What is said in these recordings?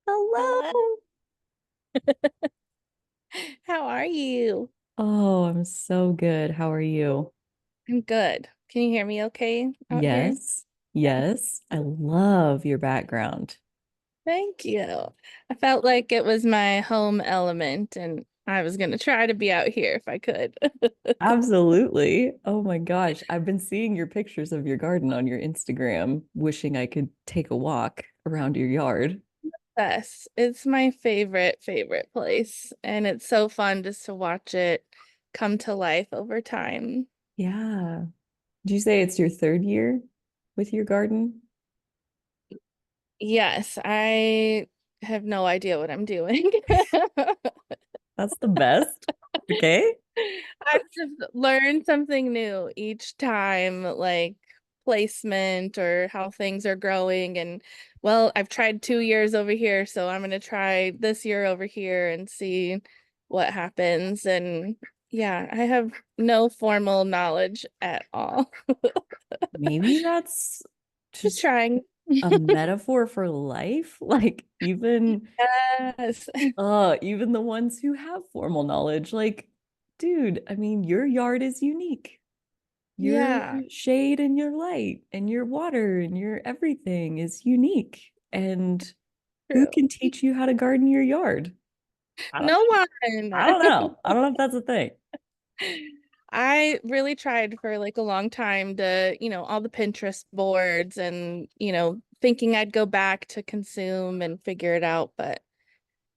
Hello. Hello. How are you? Oh, I'm so good. How are you? I'm good. Can you hear me okay out here? Yes. Yeah. Yes. I love your background. Thank you. I felt like it was my home element and I was going to try to be out here if I could. Absolutely. Oh my gosh. I've been seeing your pictures of your garden on your Instagram, wishing I could take a walk around your yard. Yes, it's my favorite place. And it's so fun just to watch it come to life over time. Yeah. Did you say it's your third year with your garden? Yes, I have no idea what I'm doing. That's the best. Okay. I just learn something new each time, like placement or how things are growing. And well, I've tried 2 years over here, so I'm gonna try this year over here and see what happens. And yeah, I have no formal knowledge at all. Maybe that's Just just trying. a metaphor for life. Like Yes. even the ones who have formal knowledge, like, dude, I mean, your yard is unique. Your Yeah, shade and your light and your water and your everything is unique. And who true. can teach you how to garden your yard? I don't, No I don't one. know. I don't know if that's a thing. I really tried for like a long time to, all the Pinterest boards and, thinking I'd go back to consume and figure it out, but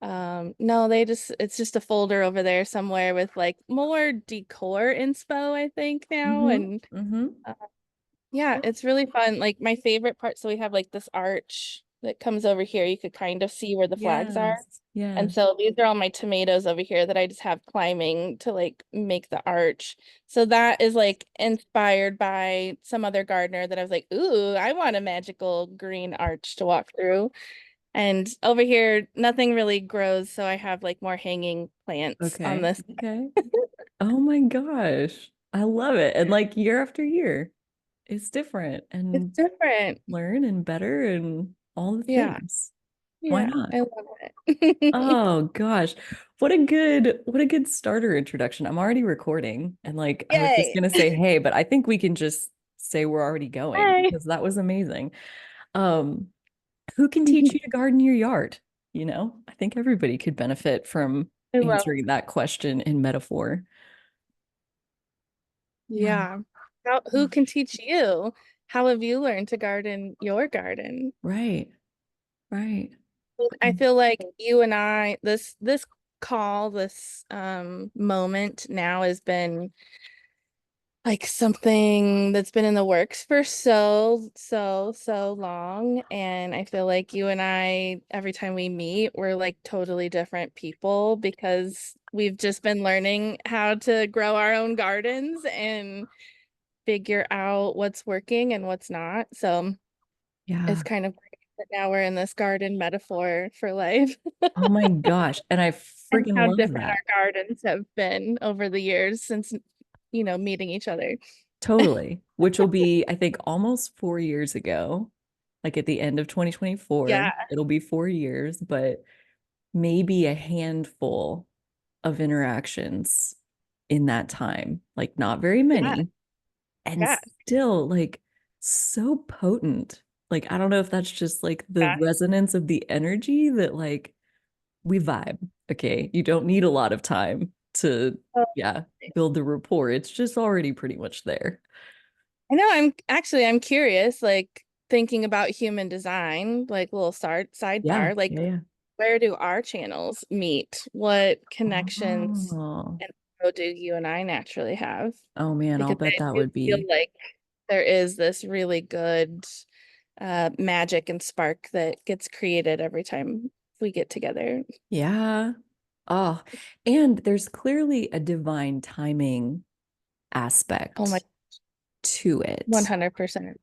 no, it's just a folder over there somewhere with like more decor inspo, I think now. Mm-hmm. And Mm-hmm. uh, yeah, it's really fun. Like my favorite part, so we have like this arch that comes over here. You could kind of see where the flags are. Yes. And Yes. so these are all my tomatoes over here that I just have climbing to like make the arch. So that is like inspired by some other gardener that I was like, ooh, I want a magical green arch to walk through. And over here, nothing really grows, so I have like more hanging plants on Okay. this. Okay. Oh my gosh. I love it. And like year after year, it's different It's and different. learn and better and all the Yeah. things. Why Yeah, not? I love it. Oh gosh. What a good starter introduction. I'm already recording and like I was just Yay. gonna say hey, but I think we can just say we're already going Hi. because that was amazing. Um, who can teach you to garden your yard? You know, I think everybody could benefit from I love answering that question in metaphor. Yeah. Yeah. Who can teach you? How have you learned to garden your garden? Right. Right. I feel like you and I, this call, this moment now has been like something that's been in the works for so long. And I feel like you and I, every time we meet, we're like totally different people because we've just been learning how to grow our own gardens and figure out what's working and what's not. So it's Yeah. kind of great that now we're in this garden metaphor for life Oh my gosh. And I and freaking how love different that. our gardens have been over the years since, meeting each other. Totally. Which will be, I think, almost 4 years ago. Like at the end of 2024, Yeah, it'll be 4 years, but maybe a handful of interactions in that time. Like not very yeah, many. And yeah, still like so potent. Like I don't know if that's just like the yeah. resonance of the energy that like we vibe. Okay. You don't need a lot of time to, Oh, yeah, build the rapport. It's just already pretty much there. I know I'm curious, like thinking about human design, like little start Yeah. sidebar, like Yeah. Yeah. where do our channels meet? What connections Oh, and how do you and I naturally have? oh man, I'll Because bet I that do would feel be, like there is this really good magic and spark that gets created every time we get together. yeah. Oh, and there's clearly a divine timing Oh my, aspect to it. 100%.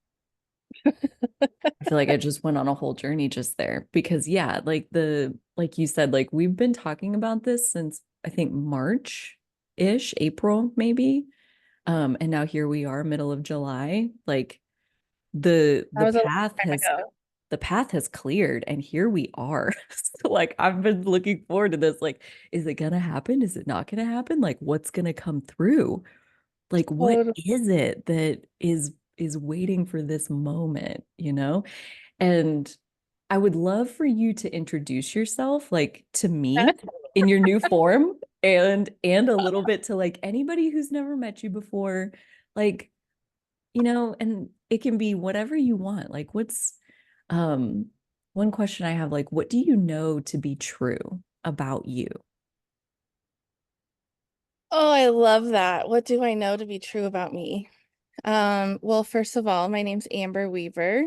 I feel like I just went on a whole journey just there because yeah, like you said, like we've been talking about this since I think March-ish, April maybe. And now here we are, middle of July. Like the That the was a long path time has ago. the path has cleared and here we are. So like I've been looking forward to this. Like, is it gonna happen? Is it not gonna happen? Like, what's gonna come through? Like, what Totally. is it that is waiting for this moment, you know? And I would love for you to introduce yourself like to me in your new form and a little bit to like anybody who's never met you before. Like, and it can be whatever you want. Like um one question I have, like, what do you know to be true about you? Oh, I love that. What do I know to be true about me? Well, first of all, my name's Amber Weaver.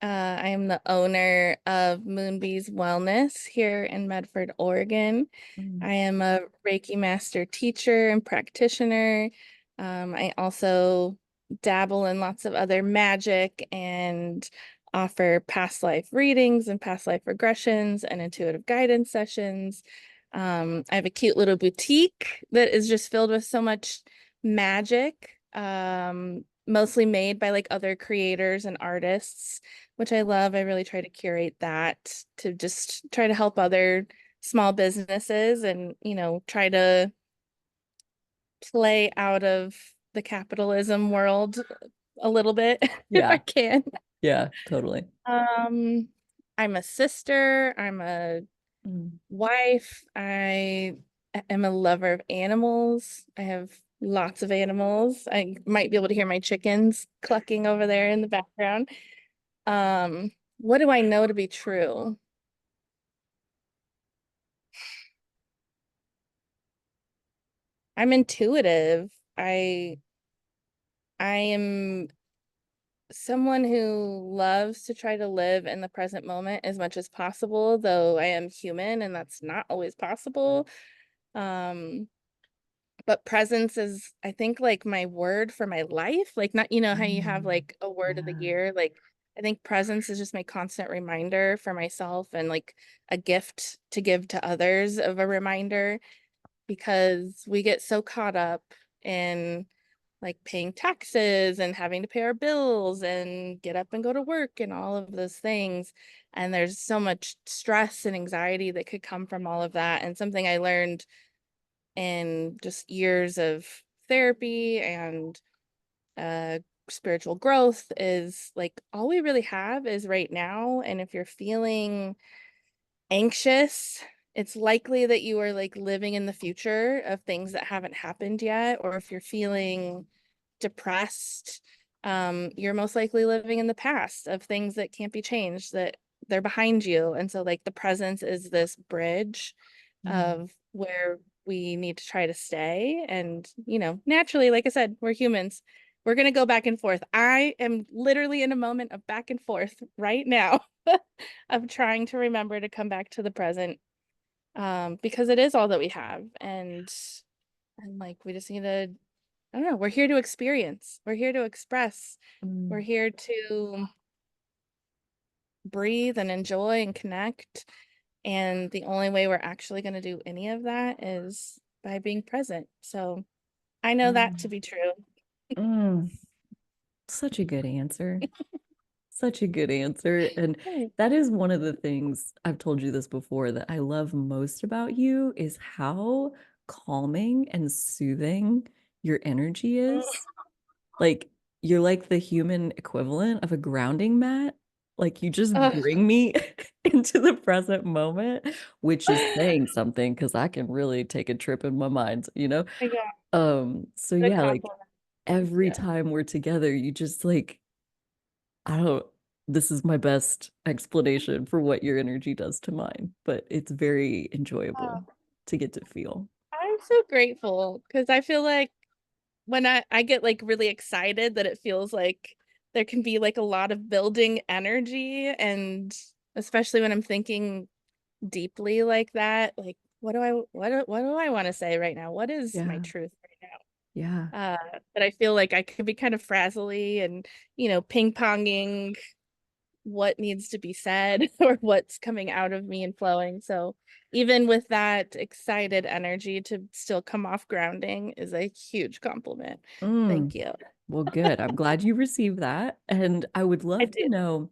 I am the owner of Moonbees Wellness here in Medford, Oregon. Mm, I am a Reiki master teacher and practitioner. I also dabble in lots of other magic and offer past life readings and past life regressions and intuitive guidance sessions. I have a cute little boutique that is just filled with so much magic, mostly made by like other creators and artists, which I love. I really try to curate that to just try to help other small businesses and, try to play out of the capitalism world a little bit if I yeah, can. yeah, totally. Um, I'm a sister, I'm a Mm, wife, I am a lover of animals. I have lots of animals. I might be able to hear my chickens clucking over there in the background. What do I know to be true? I'm intuitive. I am someone who loves to try to live in the present moment as much as possible, though I am human and that's not always possible. Um, but presence is, I think, like my word for my life. Like, not, how you have mm, like a word of the yeah. year. Like, I think presence is just my constant reminder for myself and like a gift to give to others of a reminder because we get so caught up in like paying taxes and having to pay our bills and get up and go to work and all of those things. And there's so much stress and anxiety that could come from all of that. And something I learned in just years of therapy and uh, spiritual growth is like all we really have is right now. And if you're feeling anxious, it's likely that you are like living in the future of things that haven't happened yet. Or if you're feeling depressed, you're most likely living in the past of things that can't be changed, that they're behind you. And so like the presence is this bridge Mm, of where we need to try to stay. And, naturally, like I said, we're humans. We're going to go back and forth. I am literally in a moment of back and forth right now of trying to remember to come back to the present, because it is all that we have. And like we just need to, I don't know, we're here to experience, we're here to express, we're mm, here to breathe and enjoy and connect. And the only way we're actually going to do any of that is by being present. So I know that to mm, be true. mm. Such a good answer. Such a good answer. And that is one of the things I've told you this before that I love most about you is how calming and soothing your energy is. Like you're like the human equivalent of a grounding mat. Like you just Oh, bring me into the present moment, which is saying something because I can really take a trip in my mind. my God, So the yeah, like compliment. every Yeah. time we're together, you just like I don't, this is my best explanation for what your energy does to mine, but it's very enjoyable Oh, to get to feel. I'm so grateful because I feel like when I get like really excited that it feels like there can be like a lot of building energy, and especially when I'm thinking deeply like that, like what do I want to say right now? What is my Yeah. truth right Yeah. now? That I feel like I could be kind of frazzly and, ping-ponging what needs to be said or what's coming out of me and flowing. So even with that excited energy, to still come off grounding is a huge compliment. Mm. Thank you. Well, good. I'm glad you received that. And I would I love to did. know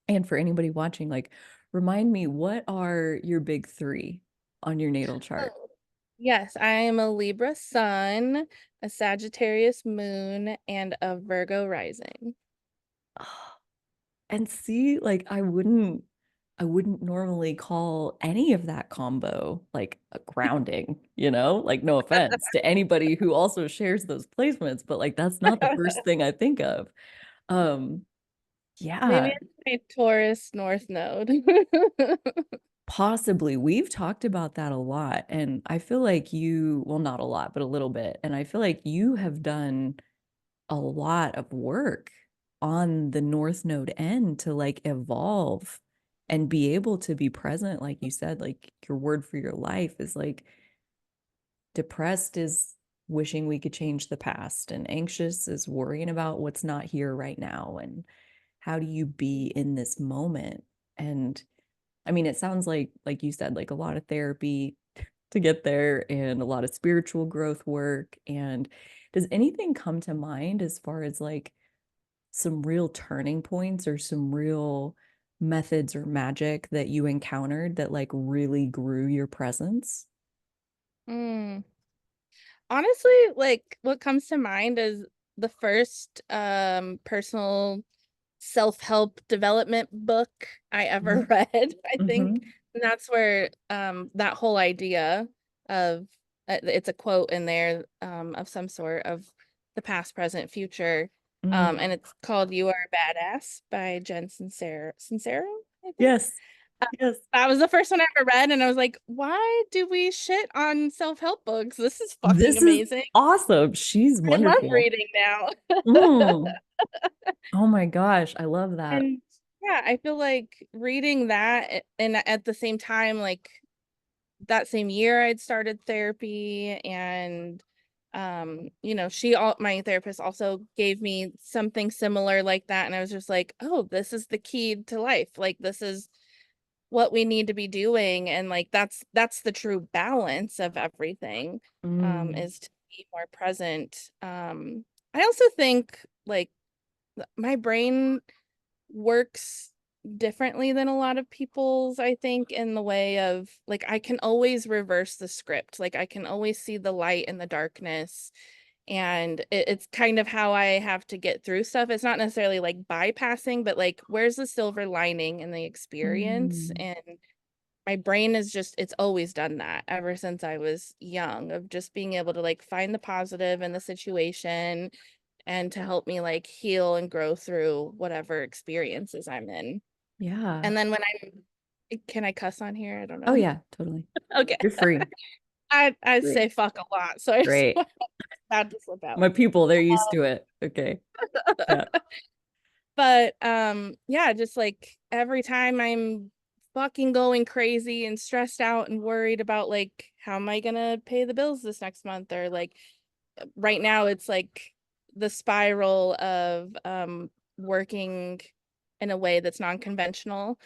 And for anybody watching, like, remind me, what are your big three on your natal chart? Oh, yes, I am a Libra sun, a Sagittarius moon, and a Virgo rising. And see, like, I wouldn't normally call any of that combo like a grounding, you know? Like, no offense to anybody who also shares those placements, but like that's not the first thing I think of. Um, Maybe yeah, it's my Taurus North Node. possibly. We've talked about that a lot, and I feel like you, well, not a lot, but a little bit. And I feel like you have done a lot of work on the North Node end to like evolve and be able to be present. Like you said, like your word for your life is like depressed is wishing we could change the past, and anxious is worrying about what's not here right now. And how do you be in this moment? And I mean, it sounds like you said, like a lot of therapy to get there and a lot of spiritual growth work. And does anything come to mind as far as like some real turning points or some real methods or magic that you encountered that like really grew your presence? Mm. Honestly, like what comes to mind is the first personal self-help development book I ever Mhm. read, I think. Mhm. And that's where that whole idea of it's a quote in there of some sort of the past, present, future. Mm. And it's called You Are a Badass by Jen Sincero, I think. Yes. Yes. That was the first one I ever read, and I was like, why do we shit on self-help books? This is fucking This is amazing. awesome. She's I love wonderful. reading now. Mm. Oh my gosh, I love that. And yeah, I feel like reading that and at the same time, like that same year I'd started therapy and she all my therapist also gave me something similar like that. And I was just like, oh, this is the key to life. Like this is what we need to be doing. And like that's the true balance of everything, Mm. is to be more present. I also think like my brain works differently than a lot of people's, I think, in the way of like I can always reverse the script. Like I can always see the light in the darkness. And it's kind of how I have to get through stuff. It's not necessarily like bypassing, but like where's the silver lining in the experience? Mm. And my brain is just, it's always done that ever since I was young, of just being able to like find the positive in the situation and to help me like heal and grow through whatever experiences I'm in. Yeah. And then when can I cuss on here? I don't Oh know. yeah, totally. Okay. You're free. I Free. say fuck a lot, so I just Great. had to slip out. My people, they're used to it. Okay. Yeah. But yeah, just like every time I'm fucking going crazy and stressed out and worried about like how am I gonna pay the bills this next month, or like right now it's like the spiral of working in a way that's non-conventional,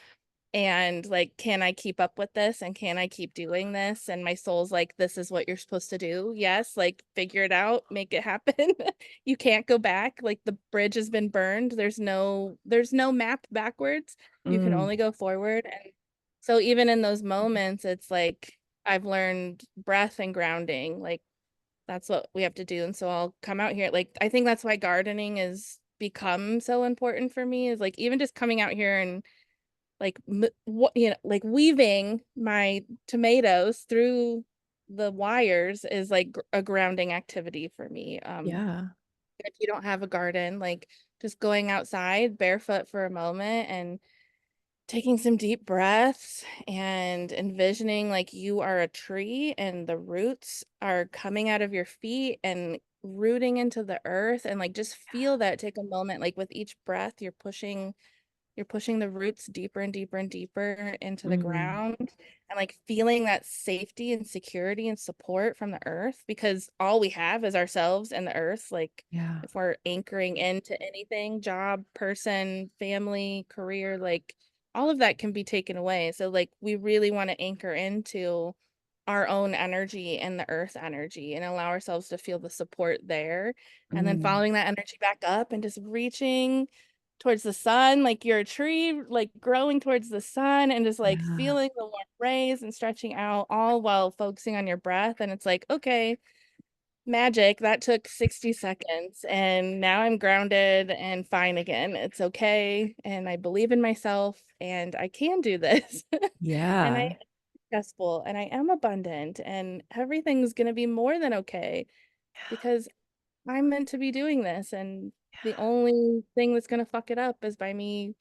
and like can I keep up with this and can I keep doing this, and my soul's like this is what you're supposed to do, yes, like figure it out, make it happen. You can't go back, like the bridge has been burned, there's no map backwards, you can Mm. only go forward. And so even in those moments it's like I've learned breath and grounding, like that's what we have to do. And so I'll come out here. Like, I think that's why gardening is become so important for me, is like even just coming out here and like what like weaving my tomatoes through the wires is like a grounding activity for me. Yeah. If you don't have a garden, like just going outside barefoot for a moment and taking some deep breaths and envisioning like you are a tree and the roots are coming out of your feet and rooting into the earth, and like just feel that, take a moment, like with each breath you're pushing the roots deeper and deeper and deeper into the Mm. ground, and like feeling that safety and security and support from the earth, because all we have is ourselves and the earth. Like Yeah. if we're anchoring into anything, job, person, family, career, like all of that can be taken away. So like we really want to anchor into our own energy and the earth energy and allow ourselves to feel the support there, and then Mm. following that energy back up and just reaching towards the sun, like you're a tree, like growing towards the sun and just like Yeah. feeling the warm rays and stretching out, all while focusing on your breath. And it's like, okay, magic. That took 60 seconds. And now I'm grounded and fine again. It's okay. And I believe in myself and I can do this. And I am Yeah. successful and I am abundant and everything's going to be more than okay because I'm meant to be doing this. And the only thing that's going to fuck it up is by me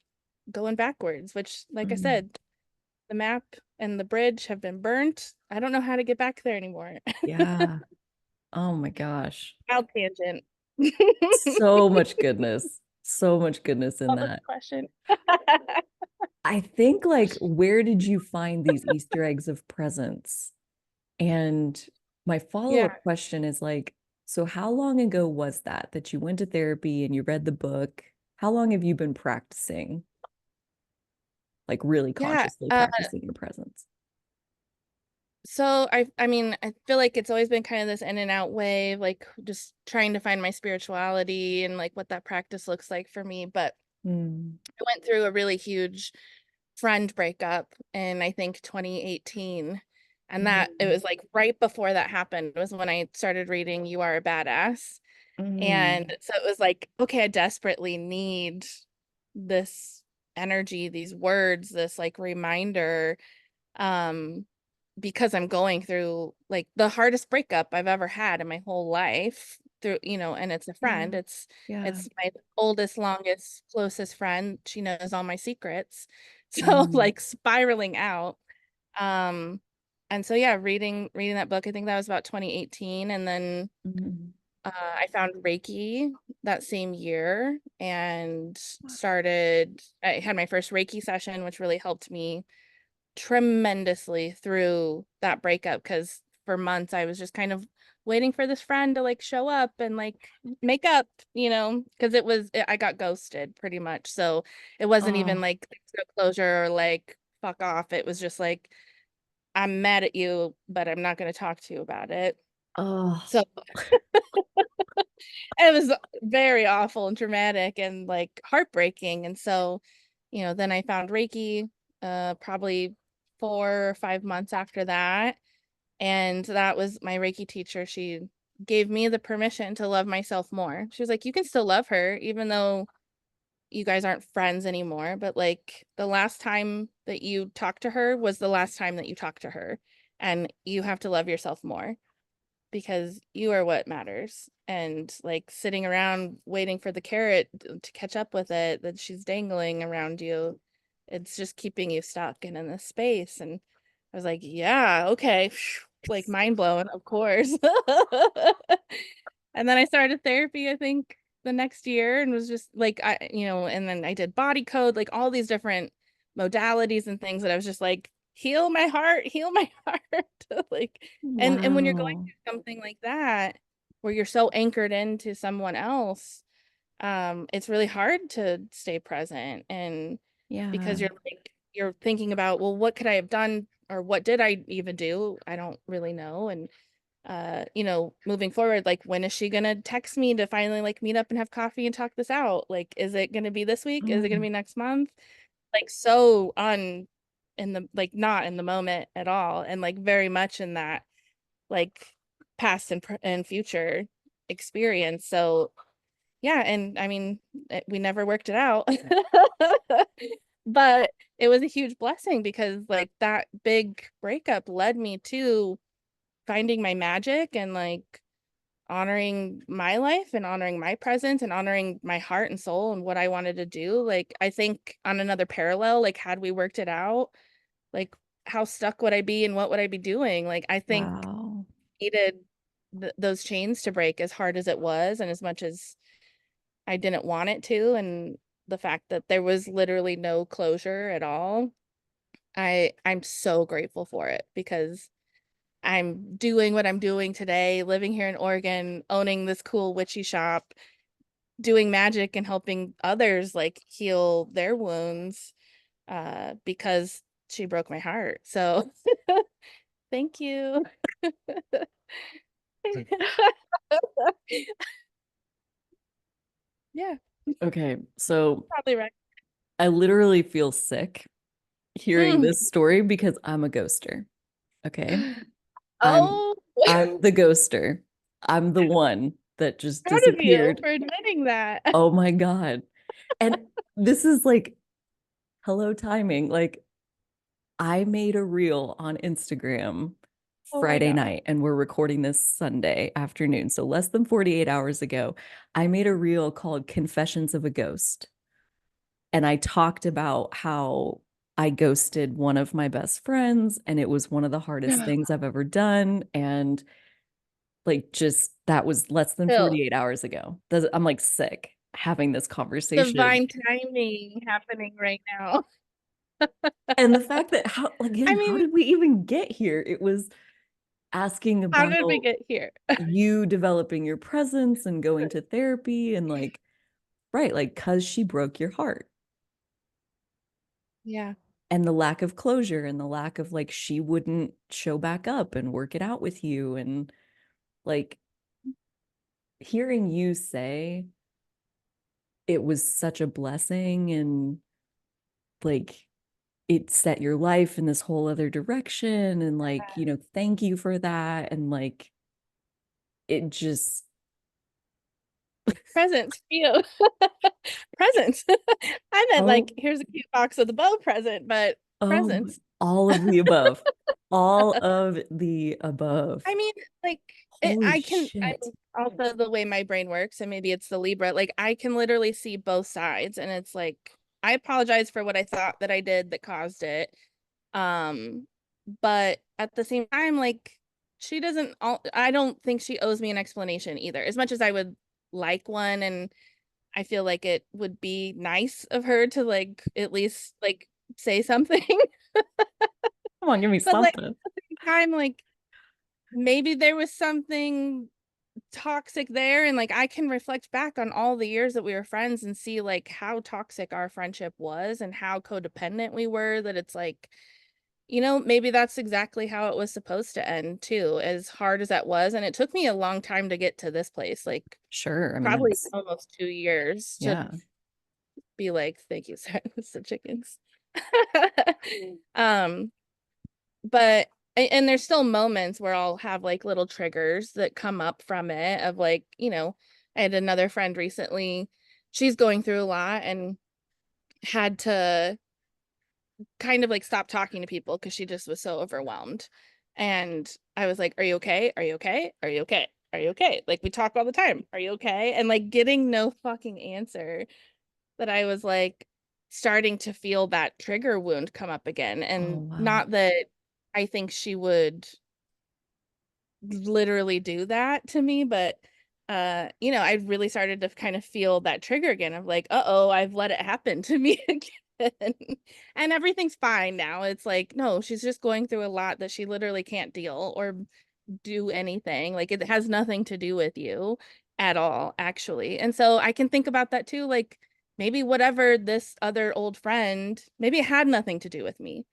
going backwards, which, like I Mm. said, the map and the bridge have been burnt. I don't know how to get back there anymore. Yeah. Oh my gosh. Out tangent. So much goodness. So much goodness in What was the that. question? I think like where did you find these Easter eggs of presence? And my Yeah. follow-up question is like, so how long ago was that you went to therapy and you read the book? How long have you been practicing, like really Yeah. consciously practicing your presence? So I mean, I feel like it's always been kind of this in and out wave, like just trying to find my spirituality and like what that practice looks like for me. But Mm, I went through a really huge friend breakup in I think 2018. And that it mm, was like right before that happened was when I started reading You Are a Badass. mm, And so it was like, okay, I desperately need this energy, these words, this like reminder, um, because I'm going through like the hardest breakup I've ever had in my whole life through, and it's a friend. yeah, It's yeah. it's my oldest, longest, closest friend. She knows all my secrets. So Mm, like spiraling out. Um, and so yeah, reading that book, I think that was about 2018. And then mm. I found Reiki that same year and I had my first Reiki session, which really helped me tremendously through that breakup because for months I was just kind of waiting for this friend to like show up and like make up, because I got ghosted pretty much. So it wasn't even Oh, like no closure or like fuck off. It was just like, I'm mad at you, but I'm not going to talk to you about it. oh, So it was very awful and traumatic and like heartbreaking. And so, then I found Reiki probably 4 or 5 months after that. And that was my Reiki teacher. She gave me the permission to love myself more. She was like, you can still love her, even though you guys aren't friends anymore. But like the last time that you talked to her was the last time that you talked to her. And you have to love yourself more because you are what matters. And like sitting around waiting for the carrot to catch up with it that she's dangling around you, it's just keeping you stuck and in this space. And I was like, yeah, okay. Like mind blown, of course. And then I started therapy, I think the next year and was just like, and then I did body code, like all these different modalities and things that I was just like, heal my heart. Like, and when you're going wow. through something like that, where you're so anchored into someone else, it's really hard to stay present. And because Yeah. you're thinking about, well, what could I have done or what did I even do? I don't really know. And moving forward, like when is she gonna text me to finally like meet up and have coffee and talk this out? Like, is it gonna be this week? Is it gonna Mm, be next month? Like so in the like not in the moment at all, and like very much in that like past and future experience. So yeah, and I mean, we never worked it out, but it was a huge blessing because like that big breakup led me to finding my magic and like honoring my life and honoring my presence and honoring my heart and soul and what I wanted to do. Like, I think on another parallel, like, had we worked it out, like, how stuck would I be and what would I be doing? Like, I think wow. needed those chains to break as hard as it was and as much as I didn't want it to. And the fact that there was literally no closure at all, I'm so grateful for it because I'm doing what I'm doing today, living here in Oregon, owning this cool witchy shop, doing magic and helping others like heal their wounds because she broke my heart. So thank you. Yeah. Okay, so Probably right. I literally feel sick hearing Mm. this story because I'm a ghoster. Okay. I'm Oh, I'm the ghoster. I'm the one that just proud of you disappeared. for admitting that. Oh my God. And this is like hello timing. Like I made a reel on Instagram Oh my Friday God. night and we're recording this Sunday afternoon. So less than 48 hours ago, I made a reel called Confessions of a Ghost. And I talked about how I ghosted one of my best friends and it was one of the hardest things I've ever done. And like, just that was less than Still, 48 hours ago. I'm like sick having this conversation. divine timing happening right now. And the fact that, how, again, I how mean, did we even get here? It was asking how did we about get here? you developing your presence and going to therapy and like, right, like, because she broke your heart Yeah, and the lack of closure and the lack of like, she wouldn't show back up and work it out with you. And like, hearing you say it was such a blessing and like, it set your life in this whole other direction and like, thank you for that. And like, it just, presents for you. Presents. I meant like, oh, here's a cute box of the bow present, but oh, presents. all of the above, all of the above. I mean, like Holy I shit. also the way my brain works, and maybe it's the Libra, like I can literally see both sides, and it's like I apologize for what I thought that I did that caused it. Um, but at the same time, like she doesn't I don't think she owes me an explanation either. As much as I would like one, and I feel like it would be nice of her to like at least like say something. Come on, give me But like something. at the same time, like maybe there was something toxic there, and like I can reflect back on all the years that we were friends and see like how toxic our friendship was and how codependent we were, that it's like, maybe that's exactly how it was supposed to end too, as hard as that was. And it took me a long time to get to this place, like Sure. I mean, probably that's, almost 2 years to yeah, be like, thank you, sorry, it's the chickens. um but and there's still moments where I'll have like little triggers that come up from it, of like, I had another friend recently, she's going through a lot and had to kind of like stop talking to people because she just was so overwhelmed. And I was like, are you okay? Are you okay? Are you okay? Are you okay? Like we talk all the time. Are you okay? And like getting no fucking answer, that I was like starting to feel that trigger wound come up again. oh, And wow. not that I think she would literally do that to me, but I really started to kind of feel that trigger again of like, uh-oh, I've let it happen to me again. And everything's fine now. It's like, no, she's just going through a lot that she literally can't deal or do anything. Like it has nothing to do with you at all, actually. And so I can think about that too, like maybe whatever this other old friend, maybe it had nothing to do with me.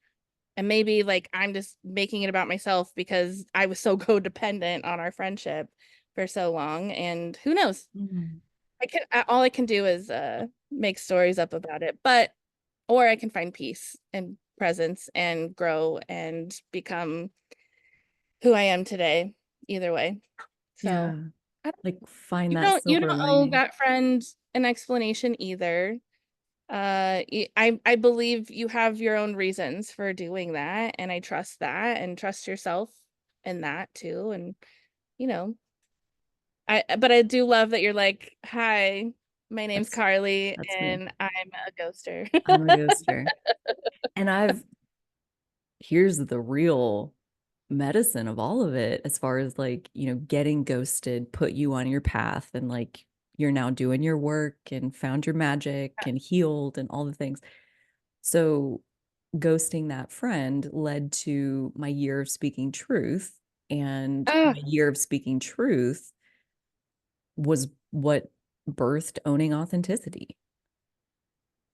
And maybe like I'm just making it about myself because I was so codependent on our friendship for so long. And who knows? Mm. All I can do is make stories up about it. But or I can find peace and presence and grow and become who I am today. Either way. So Yeah. I Like, find you that don't silver owe lining. that friend an explanation either. I believe you have your own reasons for doing that, and I trust that, and trust yourself in that too. And you know but I do love that you're like, hi, my name's That's, Carly that's me. and I'm a ghoster. I'm a ghoster. And here's the real medicine of all of it, as far as like, getting ghosted put you on your path and like you're now doing your work and found your magic and healed and all the things. So ghosting that friend led to my year of speaking truth. And Ah, my year of speaking truth was what birthed owning authenticity.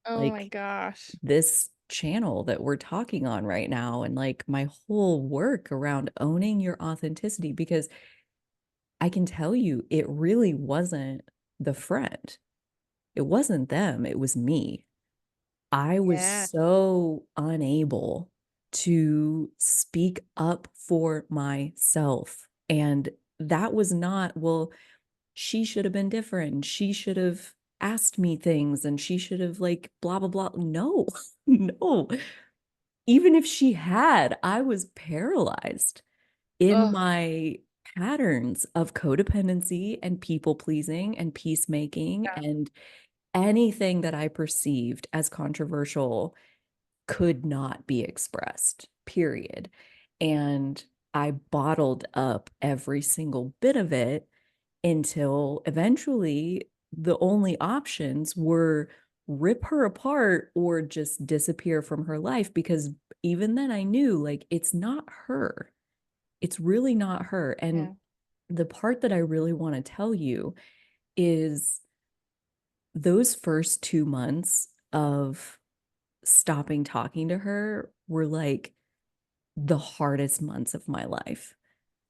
oh my Like gosh. this channel that we're talking on right now, and like my whole work around owning your authenticity, because I can tell you it really wasn't the friend. It wasn't them, it was me. I was Yeah. so unable to speak up for myself. And that was not, well, she should have been different. She should have asked me things and she should have like blah blah blah. No, no. Even if she had, I was paralyzed in Oh, my patterns of codependency and people pleasing and peacemaking, yeah. and anything that I perceived as controversial could not be expressed, period. And I bottled up every single bit of it until eventually the only options were rip her apart or just disappear from her life. Because even then I knew like it's not her. It's really not her. And Yeah. the part that I really want to tell you is those first 2 months of stopping talking to her were like the hardest months of my life.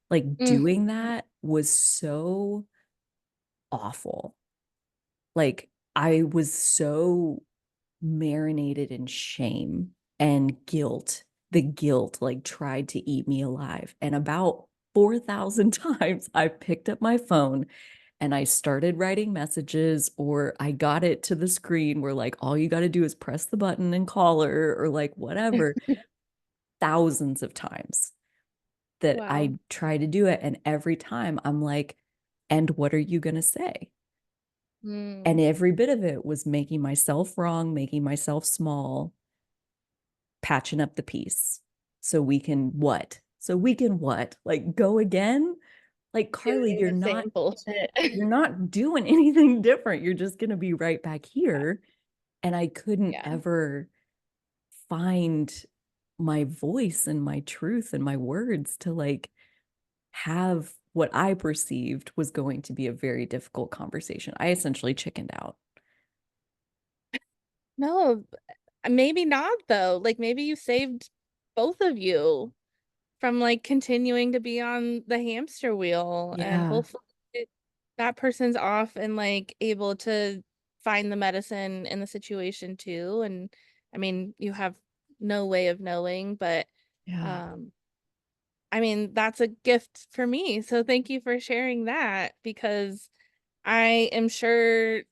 Like Mm, doing that was so awful. Like I was so marinated in shame and guilt. The guilt like tried to eat me alive. And about 4,000 times I picked up my phone and I started writing messages, or I got it to the screen where like all you got to do is press the button and call her or like whatever. Thousands of times that wow. I try to do it. And every time I'm like, and what are you going to say? And Mm, every bit of it was making myself wrong, making myself small, patching up the piece. So we can what? So we can what? Like go again? Like Carly, doing the same bullshit. you're not doing anything different. You're just going to be right back here. And I couldn't Yeah. ever find my voice and my truth and my words to like have what I perceived was going to be a very difficult conversation. I essentially chickened out. No, maybe not though. Like maybe you saved both of you from like continuing to be on the hamster wheel, and Yeah. hopefully that person's off and like able to find the medicine in the situation too. And I mean, you have no way of knowing, but Yeah. um I mean, that's a gift for me. So thank you for sharing that, because I am sure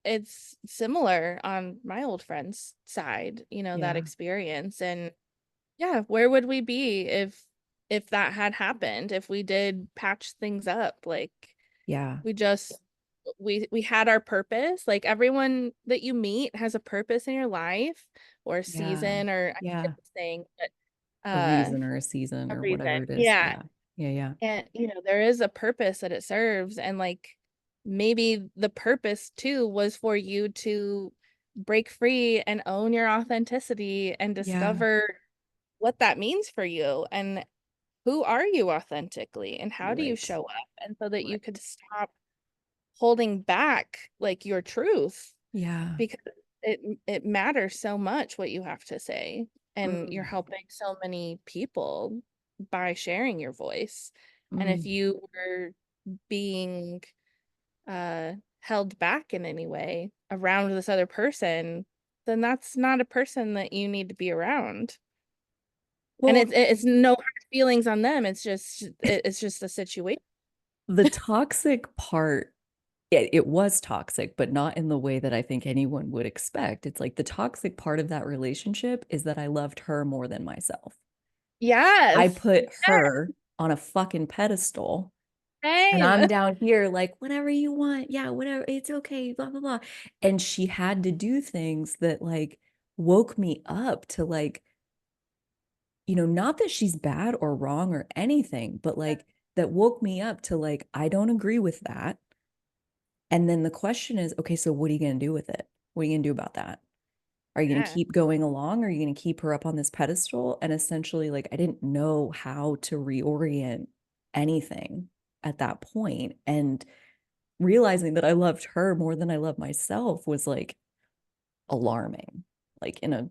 it's similar on my old friend's side, that Yeah. experience. And yeah, where would we be if that had happened, if we did patch things up? Like Yeah. we just we had our purpose. Like everyone that you meet has a purpose in your life, or a Yeah. season, or I Yeah. forget the saying, but A reason or a season a or reason. whatever it is. Yeah. Yeah. Yeah. Yeah. And there is a purpose that it serves, and like maybe the purpose too was for you to break free and own your authenticity and Yeah. discover what that means for you, and who are you authentically, and how do you Right. show up, and so that you Right. could stop holding back like your truth, Yeah. because it matters so much what you have to say, and you're Mm. helping so many people by sharing your voice. And if Mm. you were being uh held back in any way around this other person, then that's not a person that you need to be around. And Well, it's no hard feelings on them. It's just a situation. the toxic part, it was toxic, but not in the way that I think anyone would expect. It's like the toxic part of that relationship is that I loved her more than myself. I Yes. put her on a fucking pedestal and I'm Same. down here like, whatever you want. Yeah, whatever. It's okay. Blah, blah, blah. And she had to do things that like woke me up to like, not that she's bad or wrong or anything, but like that woke me up to like, I don't agree with that. And then the question is, okay, so what are you going to do with it? What are you going to do about that? Are you going to Yeah. keep going along? Or are you going to keep her up on this pedestal? And essentially, like, I didn't know how to reorient anything at that point. And realizing that I loved her more than I loved myself was like alarming. Like in a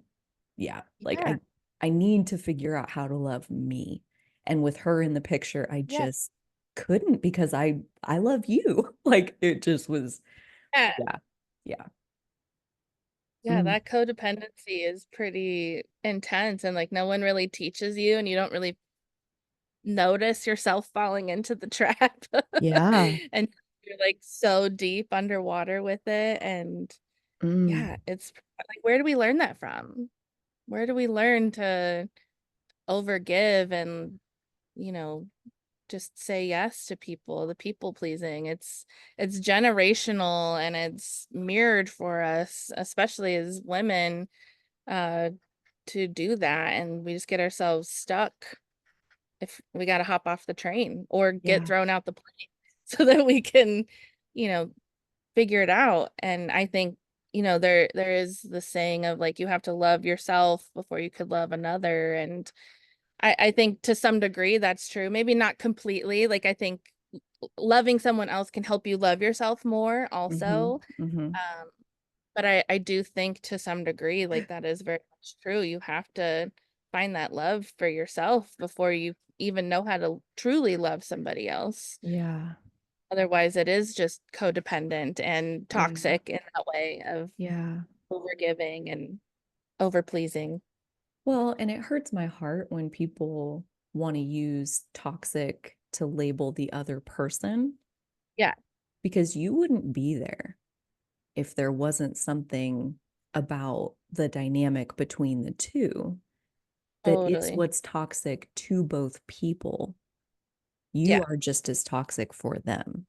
yeah, like Yeah. I need to figure out how to love me. And with her in the picture, I Yeah. just couldn't because I love you. Like it just was Yeah. yeah. Yeah. Yeah, Mm, that codependency is pretty intense and like no one really teaches you and you don't really notice yourself falling into the trap. yeah. And you're like so deep underwater with it. And Mm, yeah, it's like, where do we learn that from? Where do we learn to overgive and, you know, just say yes to people, the people pleasing? It's generational and it's mirrored for us, especially as women, uh, to do that. And we just get ourselves stuck if we got to hop off the train or get yeah. thrown out the plane so that we can, you know, figure it out. And I think, there is the saying of like you have to love yourself before you could love another. And I think to some degree that's true. Maybe not completely. Like I think loving someone else can help you love yourself more Mm-hmm. also. Mm-hmm. Um, but I do think to some degree, like that is very much true. You have to find that love for yourself before you even know how to truly love somebody else. Yeah. Otherwise, it is just codependent and Yeah. toxic in that way of Yeah. overgiving and overpleasing. Well, and it hurts my heart when people want to use toxic to label the other person Yeah, because you wouldn't be there if there wasn't something about the dynamic between the two that it's totally. what's toxic to both people. You Yeah, are just as toxic for them.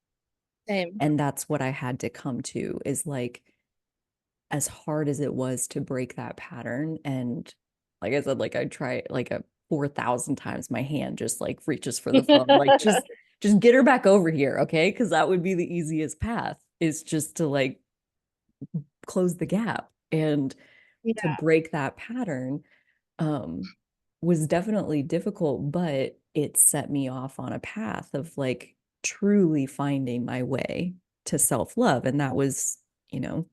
same. And that's what I had to come to is like, as hard as it was to break that pattern. And like I said, like I try like a 4,000 times my hand just like reaches for the phone. Like just get her back over here, okay? Because that would be the easiest path is just to like close the gap and to Yeah, break that pattern um was definitely difficult, but it set me off on a path of like truly finding my way to self-love. And that was,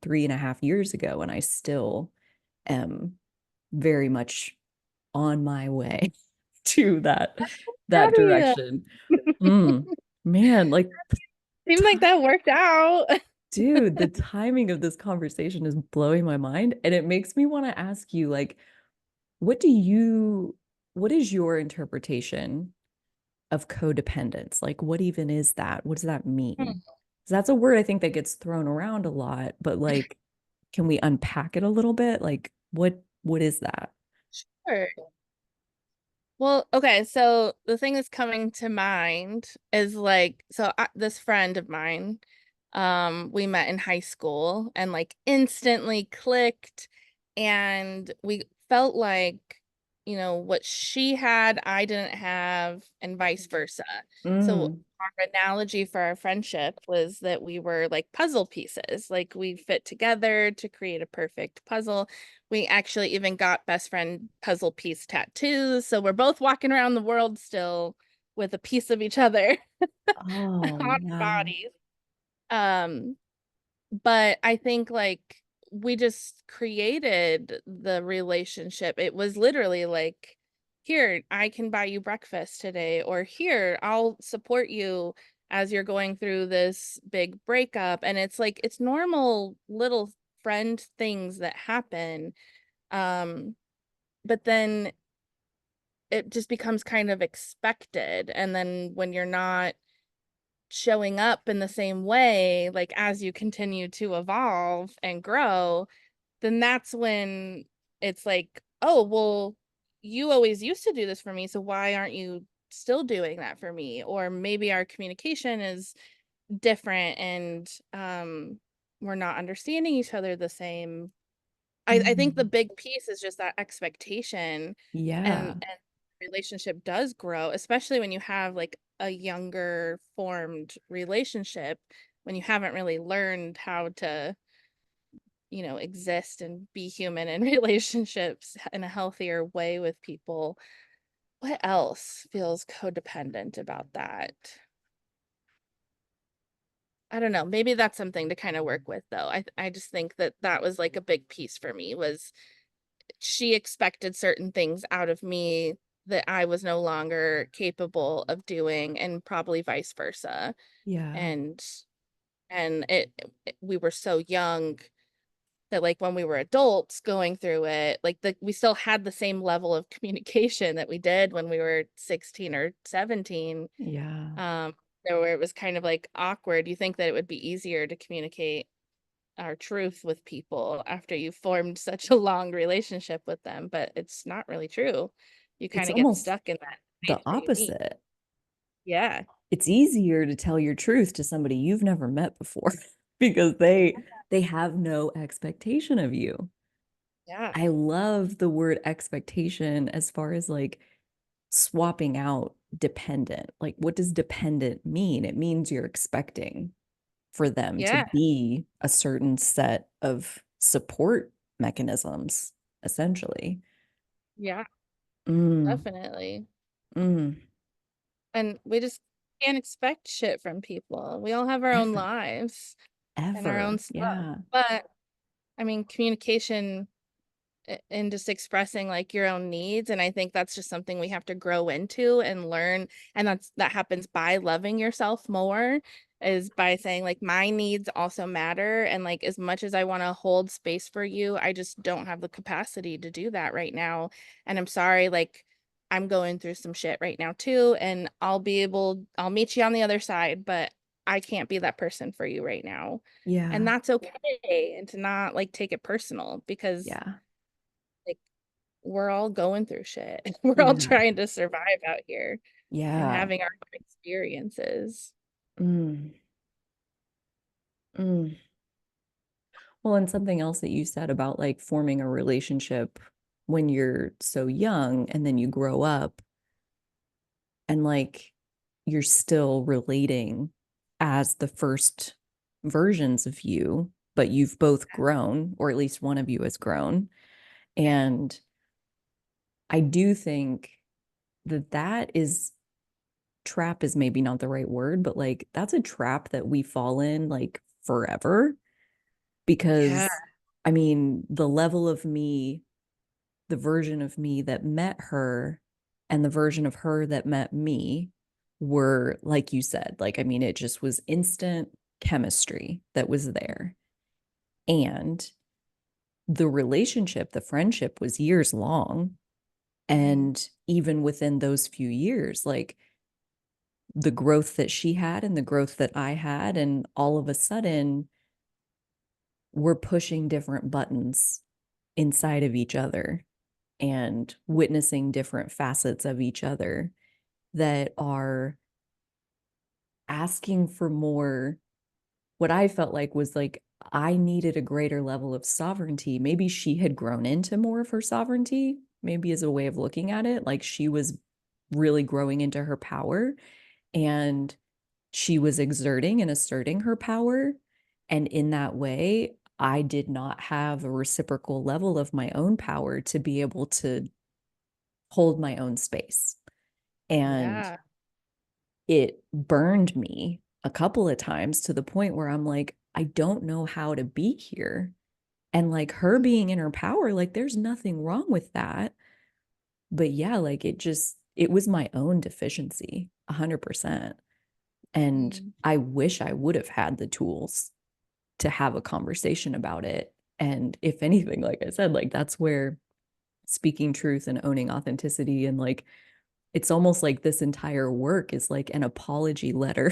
3.5 years ago. And I still am very much on my way to that proud of you. direction. Mm, man, like Seemed like that worked out. dude, the timing of this conversation is blowing my mind. And it makes me want to ask you, like, what do you, what is your interpretation of codependence? Like, what even is that? What does that mean? 'Cause that's a word I think that gets thrown around a lot, but like, can we unpack it a little bit? Like, what is that? Sure. Well, okay, so the thing that's coming to mind is like, this friend of mine, we met in high school and like instantly clicked, and we felt like, what she had, I didn't have, and vice versa. So Mm, our analogy for our friendship was that we were like puzzle pieces, like we fit together to create a perfect puzzle. We actually even got best friend puzzle piece tattoos. So we're both walking around the world still with a piece of each other oh, on our wow. bodies. Um, but I think like we just created the relationship. It was literally like, here, I can buy you breakfast today, or here, I'll support you as you're going through this big breakup. And it's like, it's normal little friend things that happen. Um, but then it just becomes kind of expected. And then when you're not showing up in the same way, like as you continue to evolve and grow, then that's when it's like, oh, well, you always used to do this for me, so why aren't you still doing that for me? Or maybe our communication is different and we're not understanding each other the same. I think the Mm, big piece is just that expectation, yeah. and relationship does grow, especially when you have like a younger formed relationship, when you haven't really learned how to, exist and be human in relationships in a healthier way with people. What else feels codependent about that? I don't know. Maybe that's something to kind of work with though. I just think that that was like a big piece for me was she expected certain things out of me that I was no longer capable of doing, and probably vice versa. Yeah. And we were so young that like when we were adults going through it, like we still had the same level of communication that we did when we were 16 or 17. Yeah. Um, where it was kind of like awkward. You think that it would be easier to communicate our truth with people after you formed such a long relationship with them, but it's not really true. You It's kind of get almost stuck in that the space where you meet. opposite. Yeah. It's easier to tell your truth to somebody you've never met before because they have no expectation of you. Yeah. I love the word expectation as far as like swapping out dependent. Like, what does dependent mean? It means you're expecting for them to Yeah. be a certain set of support mechanisms, essentially. Yeah. Mm, Definitely. mm, And we just can't expect shit from people. We all have our own ever, lives and our own ever. stuff. Yeah. But I mean, communication and just expressing like your own needs, and I think that's just something we have to grow into and learn, and that happens by loving yourself more, is by saying like my needs also matter, and like as much as I want to hold space for you, I just don't have the capacity to do that right now, and I'm sorry, like I'm going through some shit right now too, and I'll meet you on the other side, but I can't be that person for you right now. And Yeah. that's okay, and to not like take it personal, because Yeah. like we're all going through shit. We're all Yeah. trying to survive out here and Yeah. having our own experiences. Mm, mm. Well, and something else that you said about like forming a relationship when you're so young and then you grow up and like you're still relating as the first versions of you, but you've both grown, or at least one of you has grown. And I do think that that is trap is maybe not the right word, but like that's a trap that we fall in like forever Yeah. because I mean, the level of me, the version of me that met her and the version of her that met me were, like you said, like, I mean, it just was instant chemistry that was there. And the relationship, the friendship was years long. Mhm. And even within those few years, like the growth that she had and the growth that I had, and all of a sudden, we're pushing different buttons inside of each other and witnessing different facets of each other that are asking for more. What I felt like was like I needed a greater level of sovereignty. Maybe she had grown into more of her sovereignty, maybe as a way of looking at it. Like she was really growing into her power and she was exerting and asserting her power. And in that way, I did not have a reciprocal level of my own power to be able to hold my own space. And Yeah. it burned me a couple of times to the point where I'm like, I don't know how to be here. And like her being in her power, like there's nothing wrong with that. But yeah, like it was my own deficiency, 100%. And Mm. I wish I would have had the tools to have a conversation about it. And if anything, like I said, like that's where speaking truth and owning authenticity and like it's almost like this entire work is like an apology letter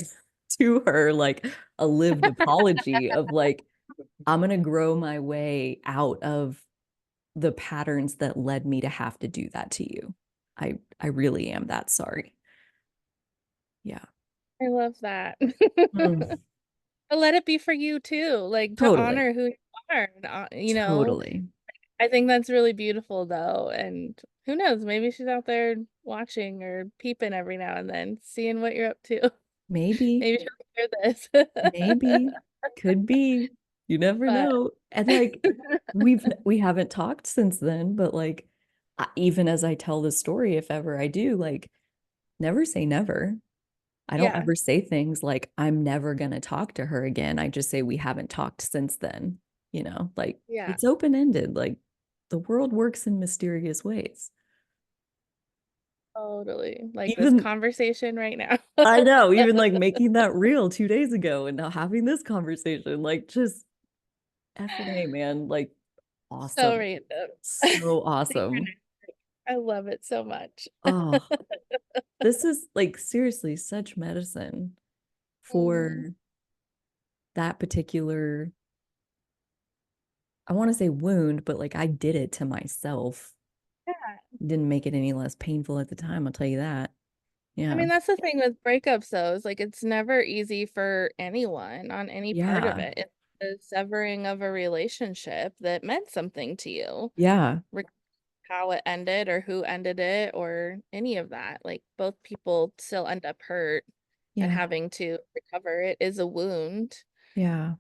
to her, like a lived apology of like, I'm going to grow my way out of the patterns that led me to have to do that to you. I really am that sorry. Yeah. I love that. Mm, But let it be for you too, like to totally. honor who you are. And, Totally. I think that's really beautiful though. And who knows, maybe she's out there watching or peeping every now and then, seeing what you're up to. Maybe, Maybe she'll hear this. maybe, could be. You never But know. And like we haven't talked since then, but like even as I tell the story, if ever I do, like never say never. I don't yeah, ever say things like I'm never going to talk to her again. I just say we haven't talked since then. Like yeah, it's open-ended. Like the world works in mysterious ways. totally. Like this Even conversation right now. I know, even like making that reel 2 days ago and now having this conversation, like just F and A, man. Like, So awesome. random. So awesome. I love it so much. Oh, this is like seriously such medicine Mm, for that particular, I want to say wound, but like I did it to myself. yeah. Didn't make it any less painful at the time, I'll tell you that. I Yeah. mean, that's the thing with breakups, though, is like it's never easy for anyone on any part of Yeah. it. It's the severing of a relationship that meant something to you, Yeah. re- how it ended or who ended it or any of that. Like both people still end up hurt and Yeah. having to recover. It is a wound. Yeah.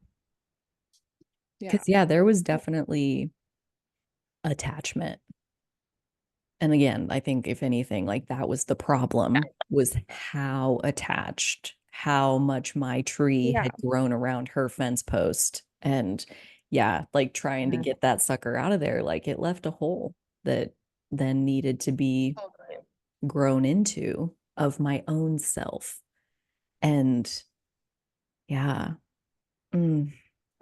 Yeah. Because, yeah, there was definitely attachment. And again, I think if anything, like that was the problem, was how attached, how much my tree Yeah. had grown around her fence post. And yeah, like trying to Yeah. get that sucker out of there, like it left a hole that then needed to be Totally. grown into of my own self. And yeah, mm,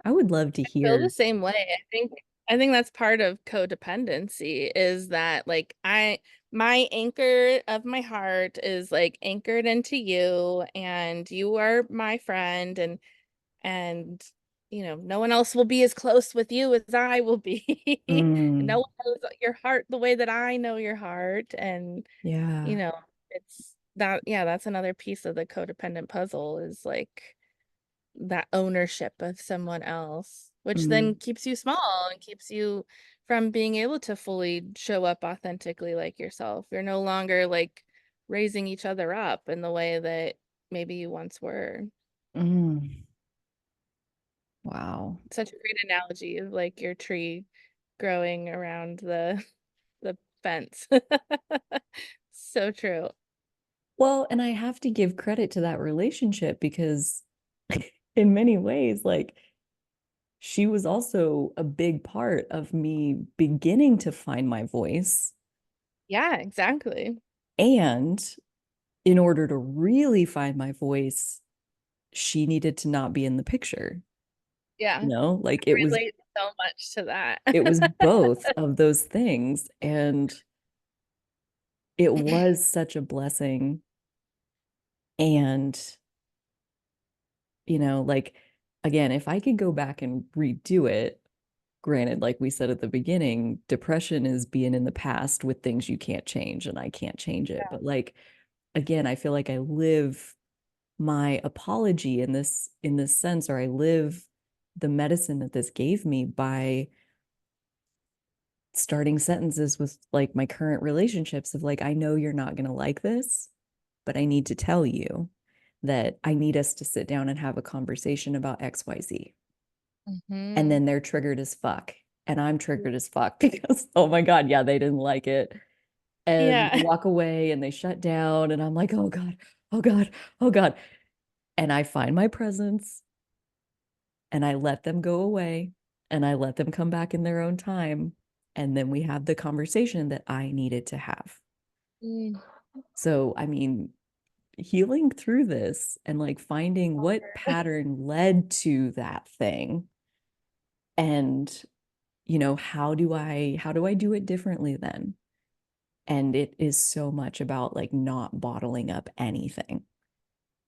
I would love to Feel the hear. same way. I think that's part of codependency is that like my anchor of my heart is like anchored into you and you are my friend and no one else will be as close with you as I will be. And no Mm, one knows your heart the way that I know your heart and you yeah. know it's that yeah, that's another piece of the codependent puzzle is like that ownership of someone else, which then Mm, keeps you small and keeps you from being able to fully show up authentically like yourself. You're no longer like raising each other up in the way that maybe you once were. mm. Wow. Such a great analogy of like your tree growing around the fence. So true. Well, and I have to give credit to that relationship because in many ways, like she was also a big part of me beginning to find my voice. Yeah, exactly. And in order to really find my voice, she needed to not be in the picture. Yeah. Like Relate so much to that. it was both of those things. And it was such a blessing. And like again, if I could go back and redo it, granted, like we said at the beginning, depression is being in the past with things you can't change, and I can't change it. But like again, I feel like I live my apology in this sense, or I live the medicine that this gave me by starting sentences with like my current relationships of like, I know you're not going to like this, but I need to tell you that I need us to sit down and have a conversation about XYZ. And Hmm. then they're triggered as fuck. And I'm triggered as fuck because, oh my God, yeah, they didn't like it. And they Yeah. walk away and they shut down. And I'm like, oh God, oh God, oh God. And I find my presence and I let them go away and I let them come back in their own time. And then we have the conversation that I needed to have. Mm. So, I mean, healing through this and like finding what pattern led to that thing and how do I do it differently then? And it is so much about like not bottling up anything.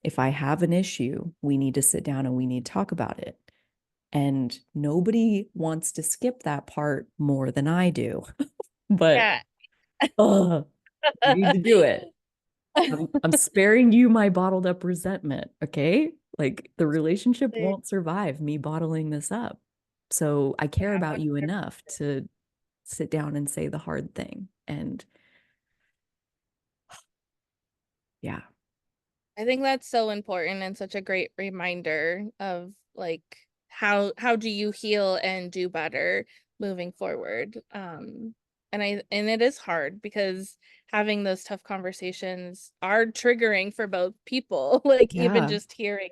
If I have an issue, we need to sit down and we need to talk about it. And nobody wants to skip that part more than I do. But Yeah. you need to do it. I'm sparing you my bottled up resentment, okay? Like the relationship won't survive me bottling this up. So I care Yeah, about you 100%. enough to sit down and say the hard thing. And yeah, I think that's so important and such a great reminder of like how do you heal and do better moving forward. And it is hard because having those tough conversations are triggering for both people. Like even yeah, just hearing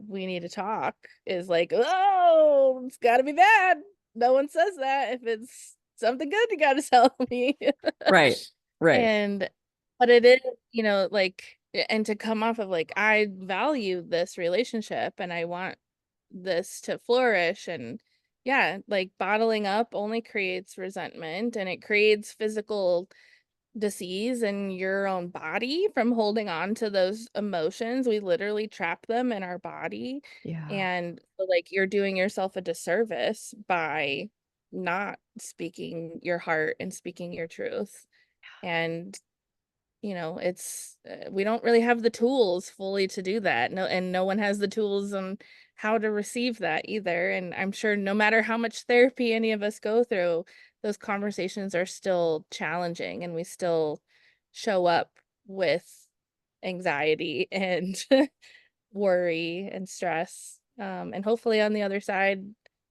we need to talk is like, oh, it's gotta be bad. No one says that. If it's something good, you gotta tell me. right, right. And but it is, like and to come off of like I value this relationship and I want this to flourish. And yeah, like bottling up only creates resentment, and it creates physical disease in your own body from holding on to those emotions. We literally trap them in our body. Yeah. And so, like, you're doing yourself a disservice by not speaking your heart and speaking your truth. And it's we don't really have the tools fully to do that. No, and no one has the tools on how to receive that either. And I'm sure no matter how much therapy any of us go through, those conversations are still challenging, and we still show up with anxiety and worry and stress. And hopefully on the other side,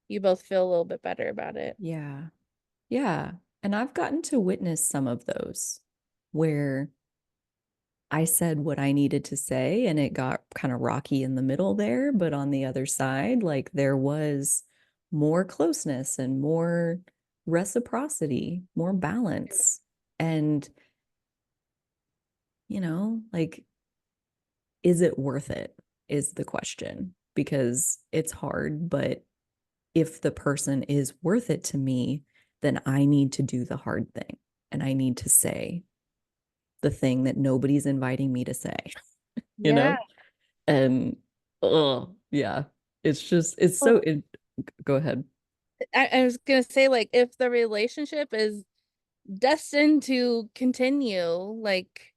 you both feel a little bit better about it. Yeah. Yeah. And I've gotten to witness some of those where I said what I needed to say and it got kind of rocky in the middle there. But on the other side, like there was more closeness and more reciprocity, more balance. And, like, is it worth it? Is the question because it's hard. But if the person is worth it to me, then I need to do the hard thing and I need to say the thing that nobody's inviting me to say, you Yeah. know? And oh, yeah. It's so go ahead. I was gonna say, like, if the relationship is destined to continue, like,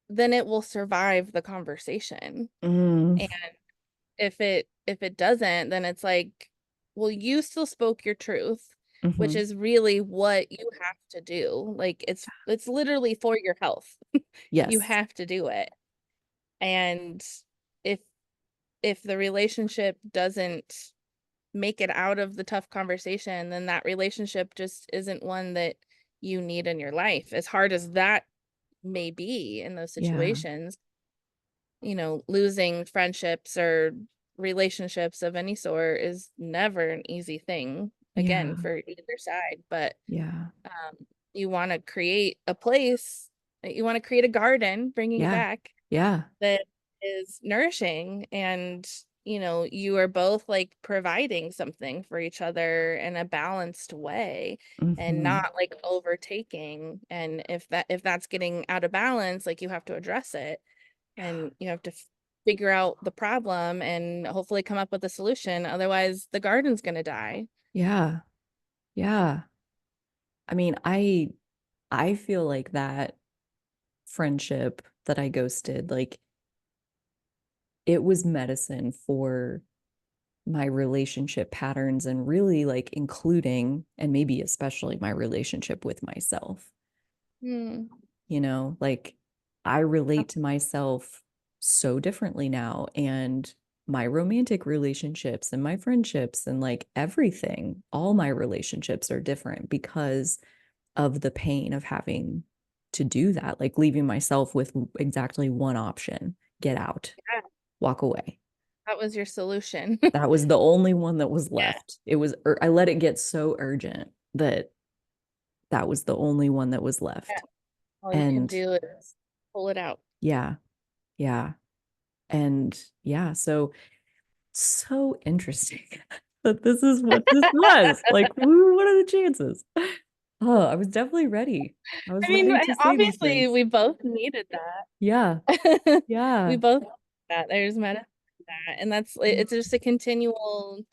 then it will survive the conversation. Mm, And if it doesn't, then it's like, well, you still spoke your truth, which mhm. is really what you have to do. Like, it's literally for your health. You Yes. have to do it. And if if the relationship doesn't make it out of the tough conversation, then that relationship just isn't one that you need in your life. As hard as that may be in those Yeah. situations, losing friendships or relationships of any sort is never an easy thing, again, Yeah. for either side. But Yeah. you want to create a place, you want to create a garden, bringing it Yeah. back, Yeah. that is nourishing, and you are both like providing something for each other in a balanced way, and Hmm. not like overtaking. And if that's getting out of balance, like, you have to address it, and you have to figure out the problem and hopefully come up with a solution. Otherwise, the garden's going to die. Yeah. Yeah. I mean, I feel like that friendship that I ghosted, like it was medicine for my relationship patterns and really like including and maybe especially my relationship with myself. Hmm. Like I relate to myself so differently now and my romantic relationships and my friendships and like everything, all my relationships are different because of the pain of having to do that, like leaving myself with exactly one option, get out, Yeah, walk away. that was your solution. That was the only one that was Yeah. left. It was, I let it get so urgent that that was the only one that was Yeah. left. All you can And do is pull it out. yeah, yeah. And yeah, so interesting that this is what this was. Like, what are the chances? Oh, I was definitely ready. I was I mean, ready to say these obviously, things. we both needed that. Yeah, We yeah. both need that. There's medicine for that. And it's just a continual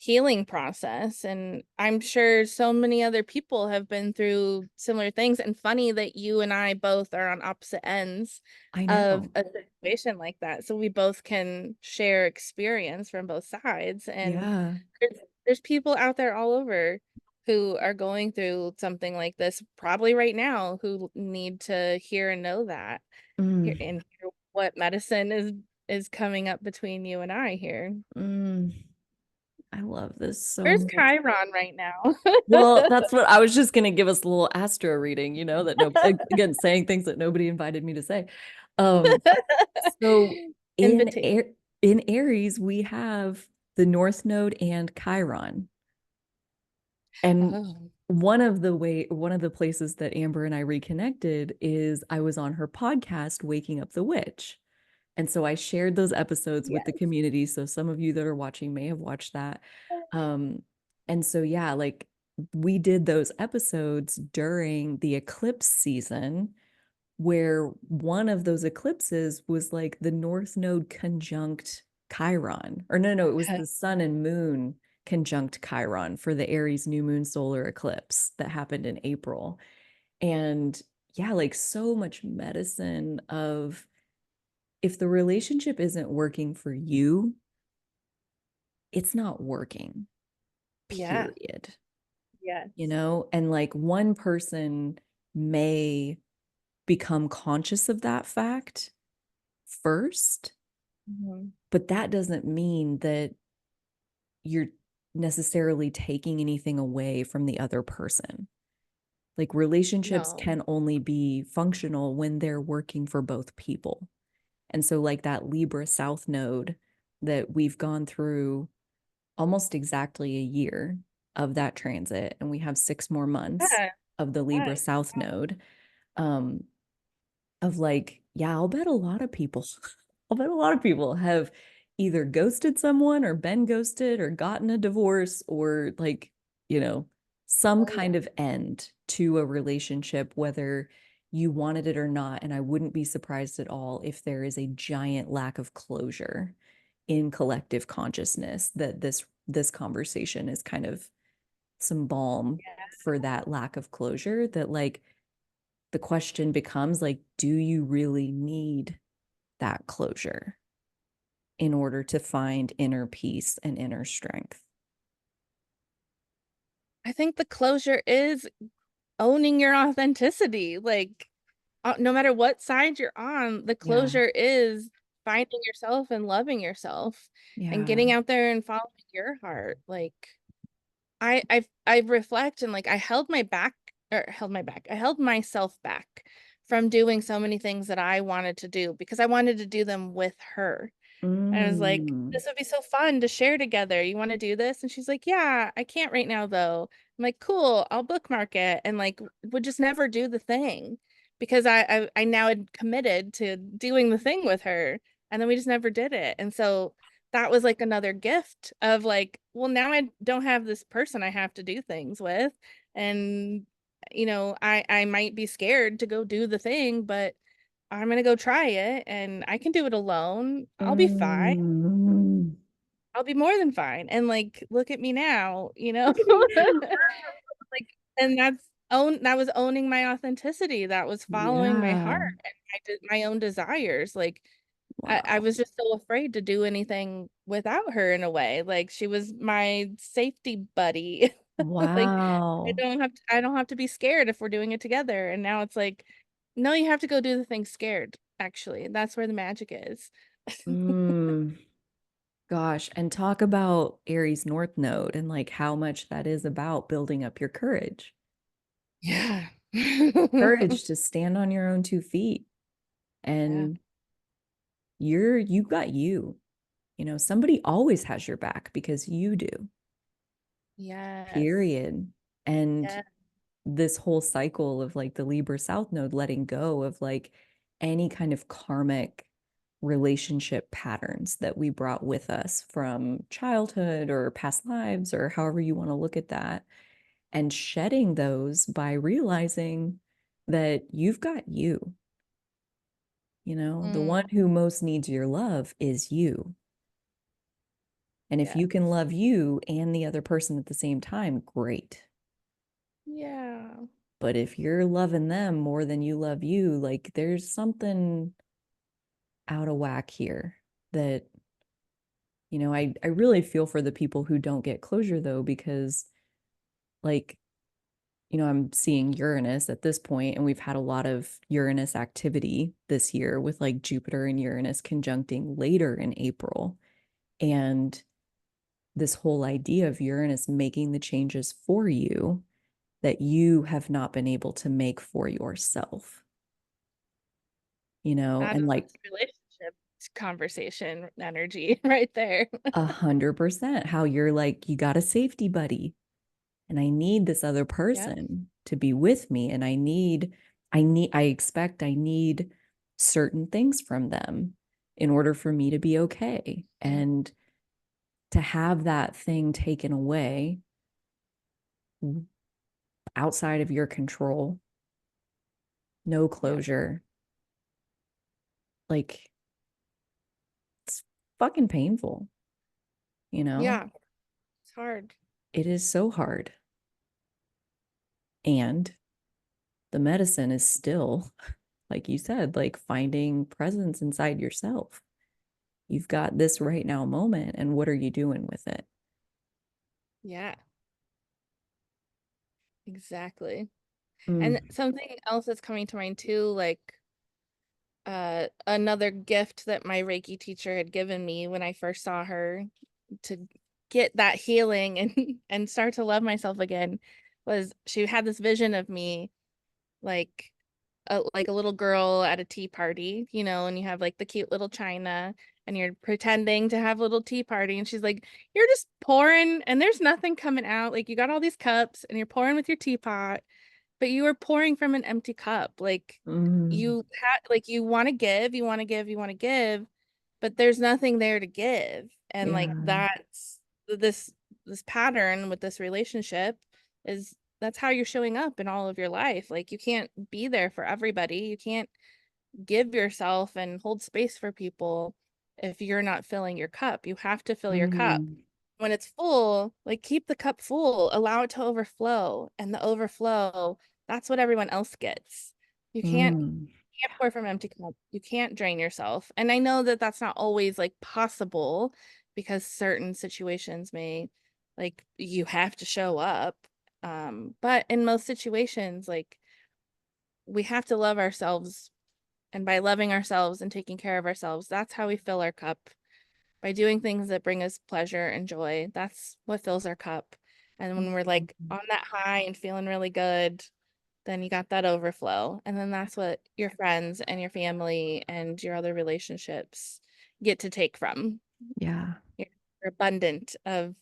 healing process. And I'm sure so many other people have been through similar things. And funny that you and I both are on opposite ends I of know. a situation like that. So we both can share experience from both sides. And Yeah. there's people out there all over who are going through something like this, probably right now, who need to hear and know that, hear Mm, and hear what medicine is coming up between you and I here. mm. I love this so Where's much. Chiron right now? Well, that's what I was just going to give us a little astro reading, that no, again, saying things that nobody invited me to say. Um, so in Invitation. Air, in Aries, we have the North Node and Chiron. And Oh. one of the places that Amber and I reconnected is I was on her podcast, Waking Up the Witch. And so I shared those episodes with the Yes. community. So some of you that are watching may have watched that. Um, and so, yeah, like we did those episodes during the eclipse season, where one of those eclipses was like the North Node conjunct Chiron. Or no, it was Okay. the sun and moon conjunct Chiron for the Aries new moon solar eclipse that happened in April. And yeah, like so much medicine of if the relationship isn't working for you, it's not working, Yeah. period. Yes. And like one person may become conscious of that fact first, Mhm. but that doesn't mean that you're necessarily taking anything away from the other person. Like relationships No. can only be functional when they're working for both people. And so, like that Libra South node that we've gone through almost exactly a year of that transit, and we have 6 more months Yeah. of the Libra Yes. South node. Um, of like, yeah, I'll bet a lot of people have either ghosted someone or been ghosted or gotten a divorce or like, you know, some Oh yeah. kind of end to a relationship, whether you wanted it or not. And I wouldn't be surprised at all if there is a giant lack of closure in collective consciousness that this conversation is kind of some balm Yeah. for that lack of closure that like the question becomes like, do you really need that closure in order to find inner peace and inner strength? I think the closure is owning your authenticity. Like, no matter what side you're on, the Yeah. closure is finding yourself and loving yourself and Yeah. getting out there and following your heart. Like, I reflect and like I held my back or held my back. I held myself back from doing so many things that I wanted to do because I wanted to do them with her. And I was like, Mm. this would be so fun to share together. You want to do this? And she's like, yeah, I can't right now though. I'm like, cool, I'll bookmark it. And like would just never do the thing because I now had committed to doing the thing with her. And then we just never did it. And so that was like another gift of like, well, now I don't have this person I have to do things with. And I might be scared to go do the thing, but I'm gonna go try it and I can do it alone. I'll be fine. Mm. I'll be more than fine. And like, look at me now, Look at me now. like, and that was owning my authenticity. That was following my heart Yeah. and my own desires. Like, I Wow. was just so afraid to do anything without her in a way. Like, she was my safety buddy. Like, Wow. I don't have to be scared if we're doing it together. And now it's like, no, you have to go do the thing scared, actually. That's where the magic is. Mm. Gosh, and talk about Aries North Node and like how much that is about building up your courage. Yeah. Courage to stand on your own 2 feet. Yeah. And you got you. Somebody always has your back because you do, Yes. period. And Yeah. this whole cycle of like the Libra South Node letting go of like any kind of karmic relationship patterns that we brought with us from childhood or past lives or however you want to look at that, and shedding those by realizing that you've got you. The one Mm, who most needs your love is you. And if yeah. you can love you and the other person at the same time, great. Yeah. But if you're loving them more than you love you, like there's something out of whack here that, I really feel for the people who don't get closure though, because like, I'm seeing Uranus at this point, and we've had a lot of Uranus activity this year with like Jupiter and Uranus conjuncting later in April. And this whole idea of Uranus making the changes for you that you have not been able to make for yourself, That and is like relationship conversation energy right there. 100% how you're like, you got a safety buddy, and I need this other Yes. person to be with me. And I expect I need certain things from them. in order for me to be okay. And to have that thing taken away outside of your control, no Yeah. closure, like it's fucking painful, you know? Yeah. It's hard. It is so hard. And the medicine is still, like you said, like finding presence inside yourself. You've got this right now moment, and what are you doing with it? Yeah, exactly. And Mm. something else that's coming to mind too, like another gift that my Reiki teacher had given me when I first saw her to get that healing and and start to love myself again was she had this vision of me like like a little girl at a tea party, you know, and you have like the cute little china and you're pretending to have a little tea party and she's like, you're just pouring and there's nothing coming out. Like you got all these cups and you're pouring with your teapot, but you are pouring from an empty cup. Like Mm. you had like you want to give, you want to give, you want to give, but there's nothing there to give. And like Yeah. that's this pattern with this relationship is that's how you're showing up in all of your life. Like you can't be there for everybody. You can't give yourself and hold space for people if you're not filling your cup. You have to fill your cup. Mm. When it's full, like keep the cup full, allow it to overflow, and the overflow, that's what everyone else gets. You Mm. can't pour from empty cup. You can't drain yourself. And I know that that's not always like possible because certain situations may like you have to show up. But in most situations, like we have to love ourselves. And by loving ourselves and taking care of ourselves, that's how we fill our cup. By doing things that bring us pleasure and joy, that's what fills our cup. And when we're like on that high and feeling really good, then you got that overflow. And then that's what your friends and your family and your other relationships get to take from. Yeah. You're abundant of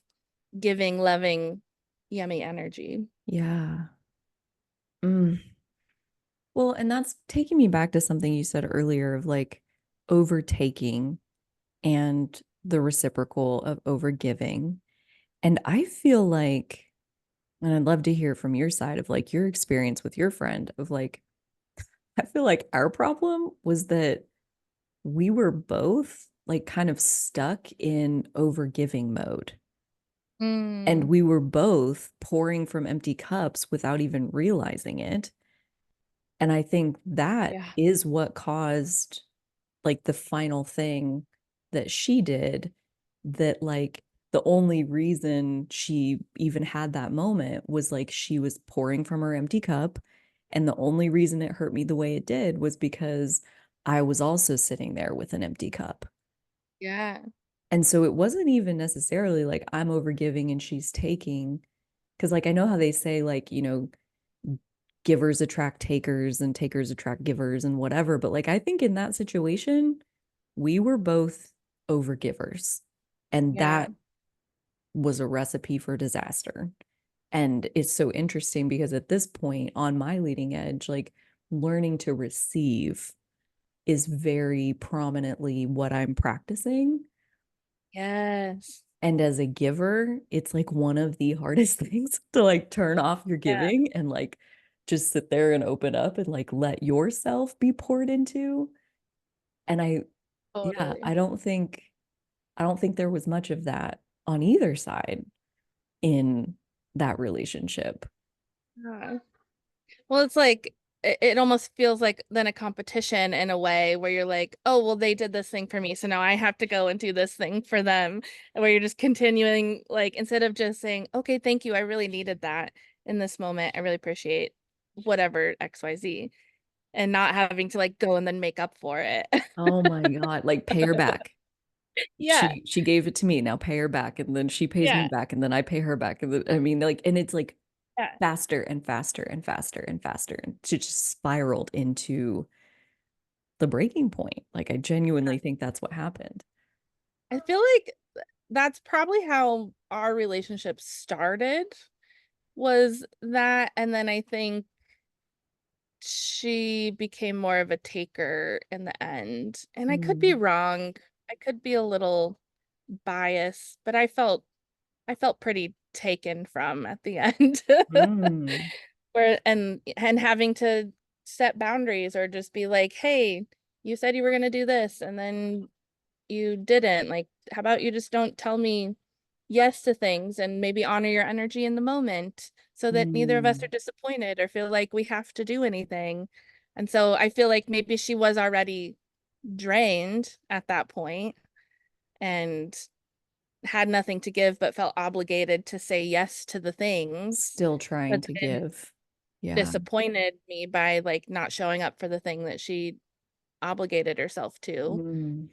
giving, loving, yummy energy. Yeah. Mm. Well, and that's taking me back to something you said earlier of like overtaking and the reciprocal of overgiving. And I feel like, and I'd love to hear from your side of like your experience with your friend of like, I feel like our problem was that we were both like kind of stuck in overgiving mode. And Mm, we were both pouring from empty cups without even realizing it. And I think that yeah. is what caused like the final thing that she did, that like the only reason she even had that moment was like she was pouring from her empty cup. And the only reason it hurt me the way it did was because I was also sitting there with an empty cup. Yeah. And so it wasn't even necessarily like I'm overgiving and she's taking. Cause like I know how they say, like, givers attract takers and takers attract givers and whatever. But like I think in that situation, we were both overgivers. And Yeah. that was a recipe for disaster. And it's so interesting because at this point on my leading edge, like learning to receive is very prominently what I'm practicing. Yes. And as a giver, it's like one of the hardest things to like turn off your Yeah. giving and like just sit there and open up and like let yourself be poured into. And yeah, Totally. I don't think there was much of that on either side in that relationship. Yeah. Well, it's like it almost feels like then a competition in a way where you're like, oh, well, they did this thing for me, so now I have to go and do this thing for them. And where you're just continuing, like, instead of just saying, okay, thank you, I really needed that in this moment. I really appreciate whatever XYZ, and not having to like go and then make up for it. Oh my God, like pay her back. Yeah, She gave it to me, now pay her back. And then she pays me yeah, back and then I pay her back. And then, I mean, like, and it's like yeah. faster and faster and faster and faster. And she just spiraled into the breaking point. Like I genuinely think that's what happened. I feel like that's probably how our relationship started was that, and then I think she became more of a taker in the end. And I could be Mm. wrong. I could be a little biased, but I felt pretty taken from at the end. Mm. Where and having to set boundaries or just be like, "Hey, you said you were going to do this and then you didn't. Like, how about you just don't tell me yes to things and maybe honor your energy in the moment so that neither of us are Mm. disappointed or feel like we have to do anything." And so I feel like maybe she was already drained at that point and had nothing to give, but felt obligated to say yes to the things, Still trying but to then give. Yeah. disappointed me by like not showing up for the thing that she obligated herself to. Mm.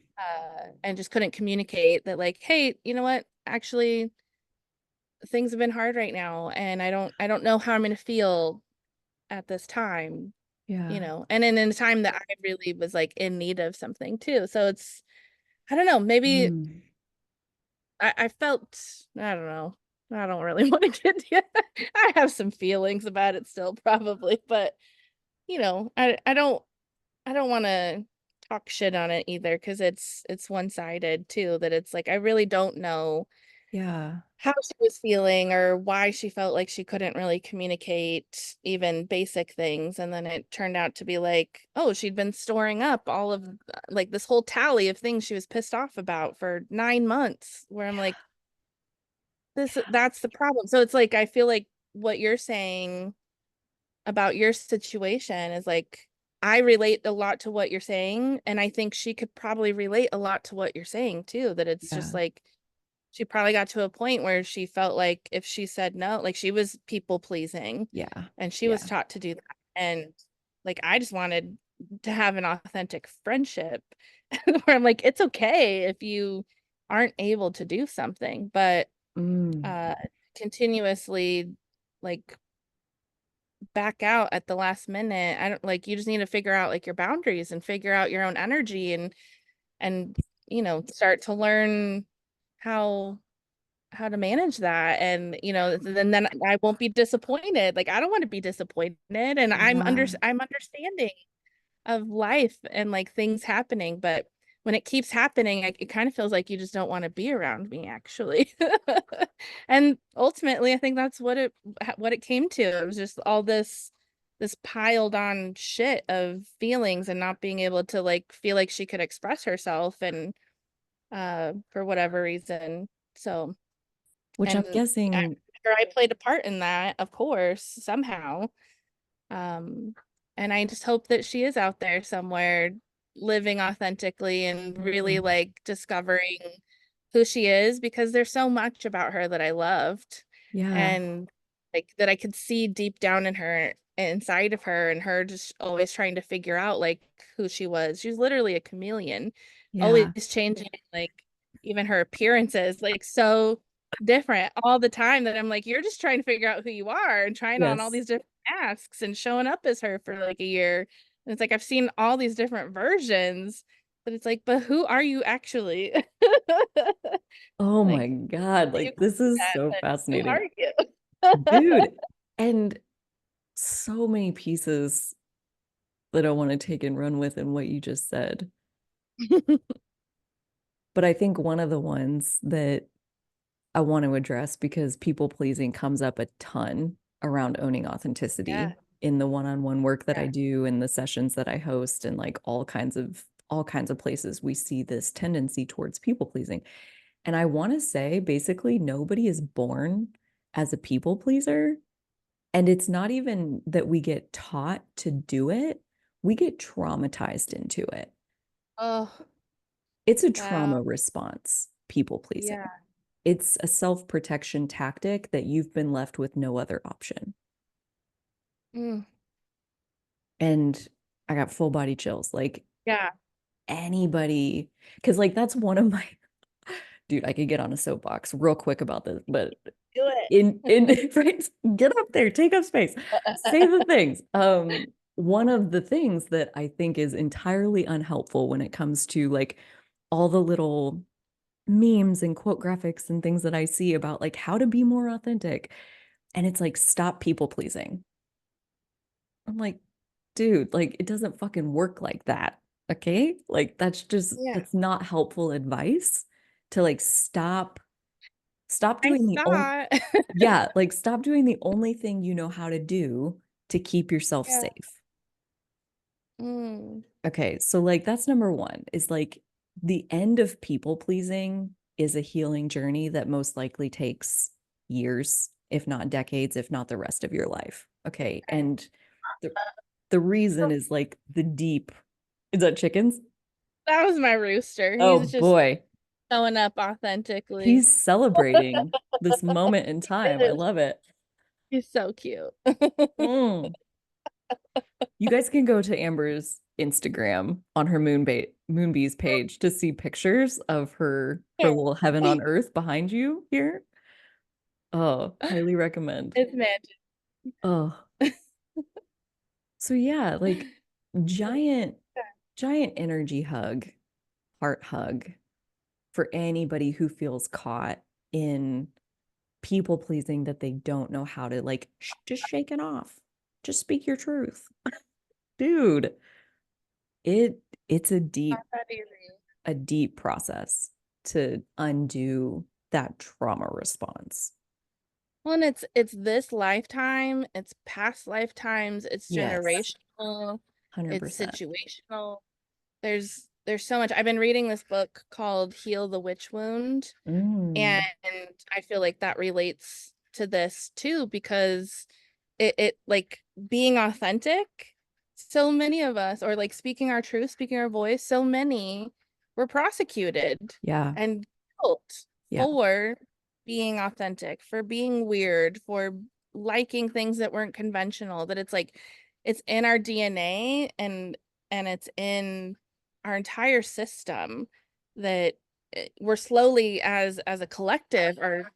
And just couldn't communicate that like, hey, you know what? Actually, things have been hard right now, and I don't know how I'm gonna feel at this time, Yeah. and in a time that I really was like in need of something too. So it's I don't know, maybe Mm. I felt I don't know. I don't really want to get I have some feelings about it still probably, but I don't want to talk shit on it either because it's one-sided too, that it's like I really don't know Yeah. how she was feeling or why she felt like she couldn't really communicate even basic things. And then it turned out to be like, oh, she'd been storing up all of like this whole tally of things she was pissed off about for 9 months, where I'm like, that's the problem. So it's like I feel like what you're saying about your situation is like I relate a lot to what you're saying, and I think she could probably relate a lot to what you're saying too, that it's just Yeah. like she probably got to a point where she felt like if she said no, like she was people pleasing Yeah. and she was Yeah. taught to do that. And like I just wanted to have an authentic friendship where I'm like, it's okay if you aren't able to do something, but Mm. uh continuously like back out at the last minute. I don't like you just need to figure out like your boundaries and figure out your own energy and start to learn how to manage that. And then I won't be disappointed. Like I don't want to be disappointed, and Yeah. I'm understanding of life and like things happening, but when it keeps happening, it kind of feels like you just don't want to be around me actually. And ultimately I think that's what it came to. It was just all this piled on shit of feelings and not being able to like feel like she could express herself and for whatever reason. So Which I'm and guessing, I played a part in that, of course, somehow. Um, and I just hope that she is out there somewhere living authentically and really mm, like discovering who she is, because there's so much about her that I loved yeah. and like that I could see deep down in her, inside of her, and her just always trying to figure out like who she was. She's literally a chameleon, always Yeah. changing, like even her appearances, like so different all the time, that I'm like, you're just trying to figure out who you are and trying on all Yes. these different masks and showing up as her for like a year. And it's like I've seen all these different versions, but it's like, but who are you actually? Oh my Like, God. you Like, call this is that, so but who are fascinating. you? Dude. And so many pieces that I want to take and run with in what you just said. But I think one of the ones that I want to address, because people pleasing comes up a ton around owning Yeah, authenticity in the one-on-one work that I yeah. do and the sessions that I host and like all kinds of places we see this tendency towards people pleasing. And I want to say basically nobody is born as a people pleaser. And it's not even that we get taught to do it, we get traumatized into it. Oh, It's a wow. trauma response, people pleasing. Yeah. It's a self-protection tactic that you've been left with no other option. Mm, And I got full body chills. Like yeah. anybody, because like that's one of my dude, I could get on a soapbox real quick about this, but Do in right, get up there, take up space, say the it. things. One of the things that I think is entirely unhelpful when it comes to like all the little memes and quote graphics and things that I see about like how to be more authentic. And it's like, stop people pleasing. I'm like, dude, like it doesn't fucking work like that. Okay? Like Yeah, that's not helpful advice to like stop I doing the only thought. yeah, like stop doing the only thing you know how to do to keep yourself Yeah. safe. Mm, Okay, so like that's number one is like the end of people pleasing is a healing journey that most likely takes years, if not decades, if not the rest of your life. Okay, and the the reason is like the deep, is that chickens? that was my rooster. Oh He's just boy, showing up authentically. he's celebrating this moment in time. I It is. love it. He's so cute. Mm. You guys can go to Amber's Instagram on her Moonbees page to see pictures of her little heaven on earth behind you here. Oh, highly recommend. It's magic. Oh, so yeah, like giant, giant energy hug, heart hug for anybody who feels caught in people pleasing that they don't know how to like just shake it off. Just speak your truth. Dude, it's Not that easy. a deep process to undo that trauma response. Well, and it's this lifetime, it's past lifetimes, it's Yes, generational, it's 100%. situational. There's so much. I've been reading this book called Heal the Witch Wound, and Mm, I feel like that relates to this too because it like being authentic, so many of us, or like speaking our truth, speaking our voice, so many were prosecuted yeah, and guilt yeah, for being authentic, for being weird, for liking things that weren't conventional, that it's like it's in our DNA and it's in our entire system that we're slowly as a collective are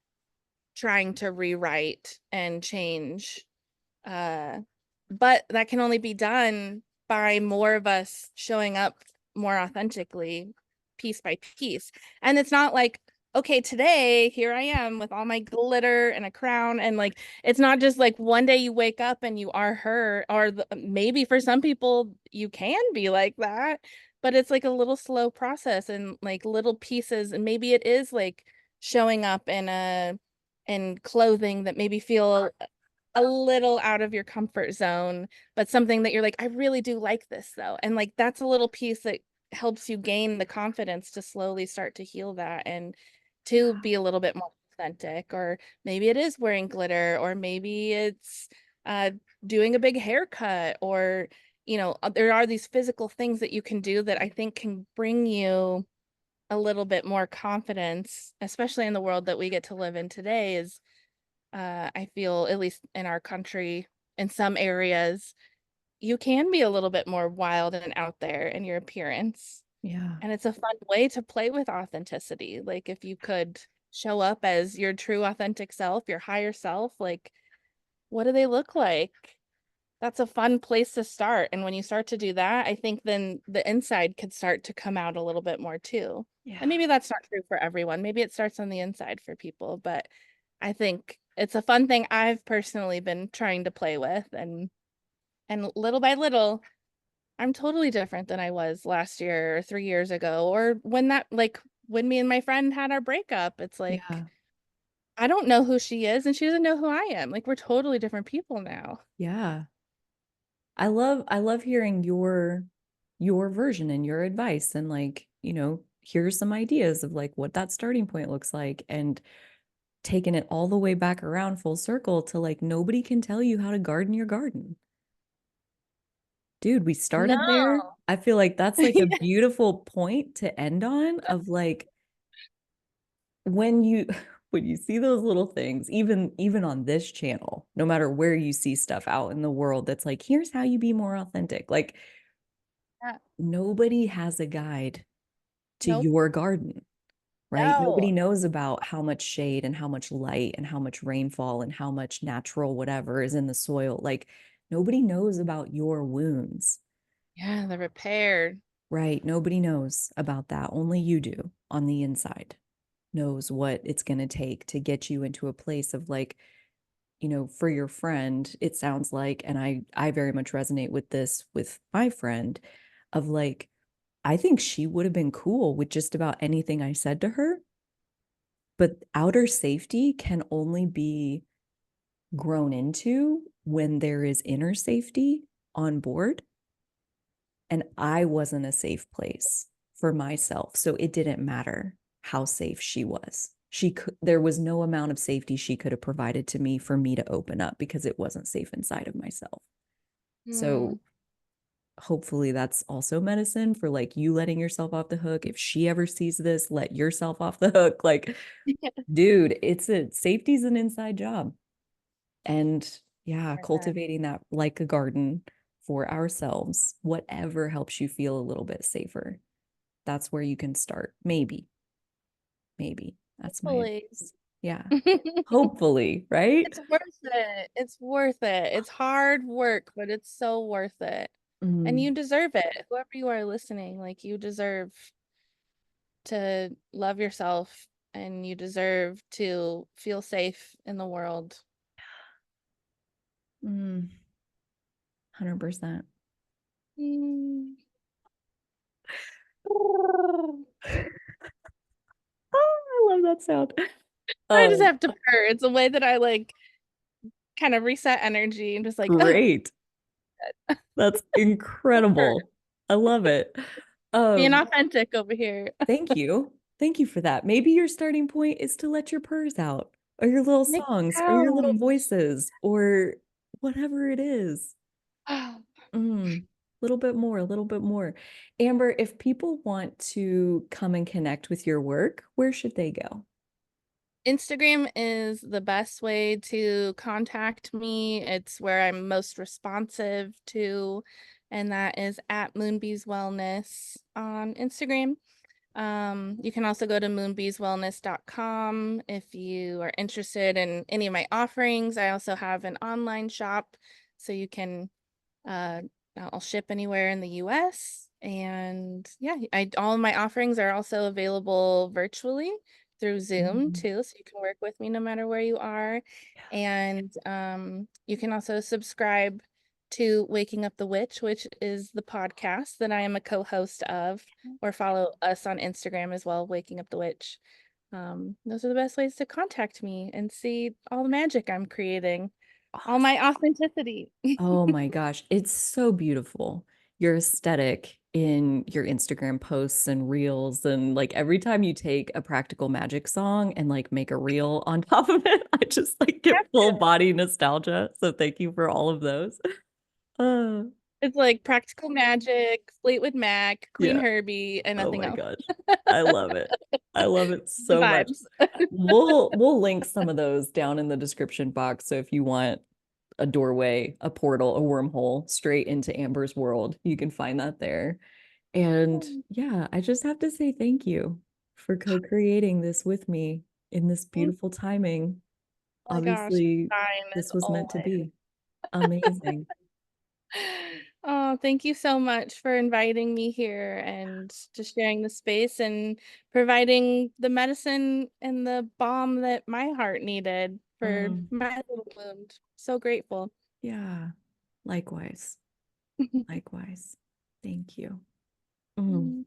trying to rewrite and change. Uh, but that can only be done by more of us showing up more authentically, piece by piece. And it's not like, okay, today here I am with all my glitter and a crown. And like, it's not just like one day you wake up and you are her, or maybe for some people you can be like that, but it's like a little slow process and like little pieces. And maybe it is like showing up in clothing that maybe feel a little out of your comfort zone, but something that you're like, I really do like this though. And like that's a little piece that helps you gain the confidence to slowly start to heal that and to yeah, be a little bit more authentic. Or maybe it is wearing glitter, or maybe it's uh doing a big haircut, or there are these physical things that you can do that I think can bring you a little bit more confidence, especially in the world that we get to live in today. Is I feel, at least in our country, in some areas, you can be a little bit more wild and out there in your appearance. yeah, And it's a fun way to play with authenticity. Like if you could show up as your true authentic self, your higher self, like what do they look like? That's a fun place to start. And when you start to do that, I think then the inside could start to come out a little bit more too. And yeah, maybe that's not true for everyone. Maybe it starts on the inside for people, but I think it's a fun thing I've personally been trying to play with, and little by little, I'm totally different than I was last year or 3 years ago, or when when me and my friend had our breakup. It's like yeah, I don't know who she is and she doesn't know who I am. Like we're totally different people now. yeah. I love hearing your version and your advice and like, here's some ideas of like what that starting point looks like and taking it all the way back around full circle to like nobody can tell you how to garden your garden. Dude, we started there. No. I feel like that's like a beautiful point to end on of like when you when you see those little things, even on this channel, no matter where you see stuff out in the world that's like, here's how you be more authentic. Like Yeah. nobody has a guide to Nope. your garden, right? No. Nobody knows about how much shade and how much light and how much rainfall and how much natural whatever is in the soil. Like nobody knows about your wounds. Yeah, the repair. Right. Nobody knows about that. Only you do on the inside knows what it's going to take to get you into a place of like for your friend, it sounds like, and I very much resonate with this with my friend of like, I think she would have been cool with just about anything I said to her, but outer safety can only be grown into when there is inner safety on board. And I wasn't a safe place for myself. So it didn't matter how safe she was. There was no amount of safety she could have provided to me for me to open up because it wasn't safe inside of myself. Mm. So hopefully that's also medicine for like you letting yourself off the hook. If she ever sees this, let yourself off the hook. Like, dude, safety's an inside job. And yeah, cultivating that like a garden for ourselves, whatever helps you feel a little bit safer. That's where you can start. Maybe. That's my Hopefully. advice. Yeah. Hopefully, right? It's worth it. It's worth it. It's hard work, but it's so worth it. And you Mm, deserve it. Whoever you are listening, like you deserve to love yourself and you deserve to feel safe in the world. 100%. Mm. Oh, I love that sound. I just Um, have to purr. It's a way that I like kind of reset energy and just like, Great. That's purr. incredible. I love it. Being Um, authentic over here. Thank you. Thank you for that. Maybe your starting point is to let your purrs out, or your little Make songs, or your little sounds. voices, or whatever it is. Mm, little bit more, a little bit more. Amber, if people want to come and connect with your work, where should they go? Instagram is the best way to contact me. It's where I'm most responsive to, and that is at Moonbees Wellness on Instagram. You can also go to moonbeeswellness.com if you are interested in any of my offerings. I also have an online shop, so you can uh, I'll ship anywhere in the US. And yeah, all of my offerings are also available virtually through Zoom Mm, too, so you can work with me no matter where you are. And you can also subscribe to Waking Up the Witch, which is the podcast that I am a co-host of, or follow us on Instagram as well, Waking Up the Witch. Those are the best ways to contact me and see all the magic I'm creating, all awesome. my authenticity. Oh my gosh, it's so beautiful. Your aesthetic in your Instagram posts and reels, and like every time you take a practical magic song and like make a reel on top of it, I just like get full body nostalgia. So thank you for all of those. Uh, It's like Practical Magic, Fleetwood Mac, Queen yeah. Herbie, and Oh nothing my else. gosh. I love it. I love it The so much. vibes. We'll link some of those down in the description box. So if you want a doorway, a portal, a wormhole straight into Amber's world, you can find that there. And Oh yeah, I just have to say thank you for co-creating this with me in this beautiful timing. my gosh, Obviously, fine as this was meant to always. be amazing. Oh, thank you so much for inviting me here and just sharing the space and providing the medicine and the balm that my heart needed for Mm, my little wound. So grateful. yeah, likewise. Likewise. Thank you. Mm.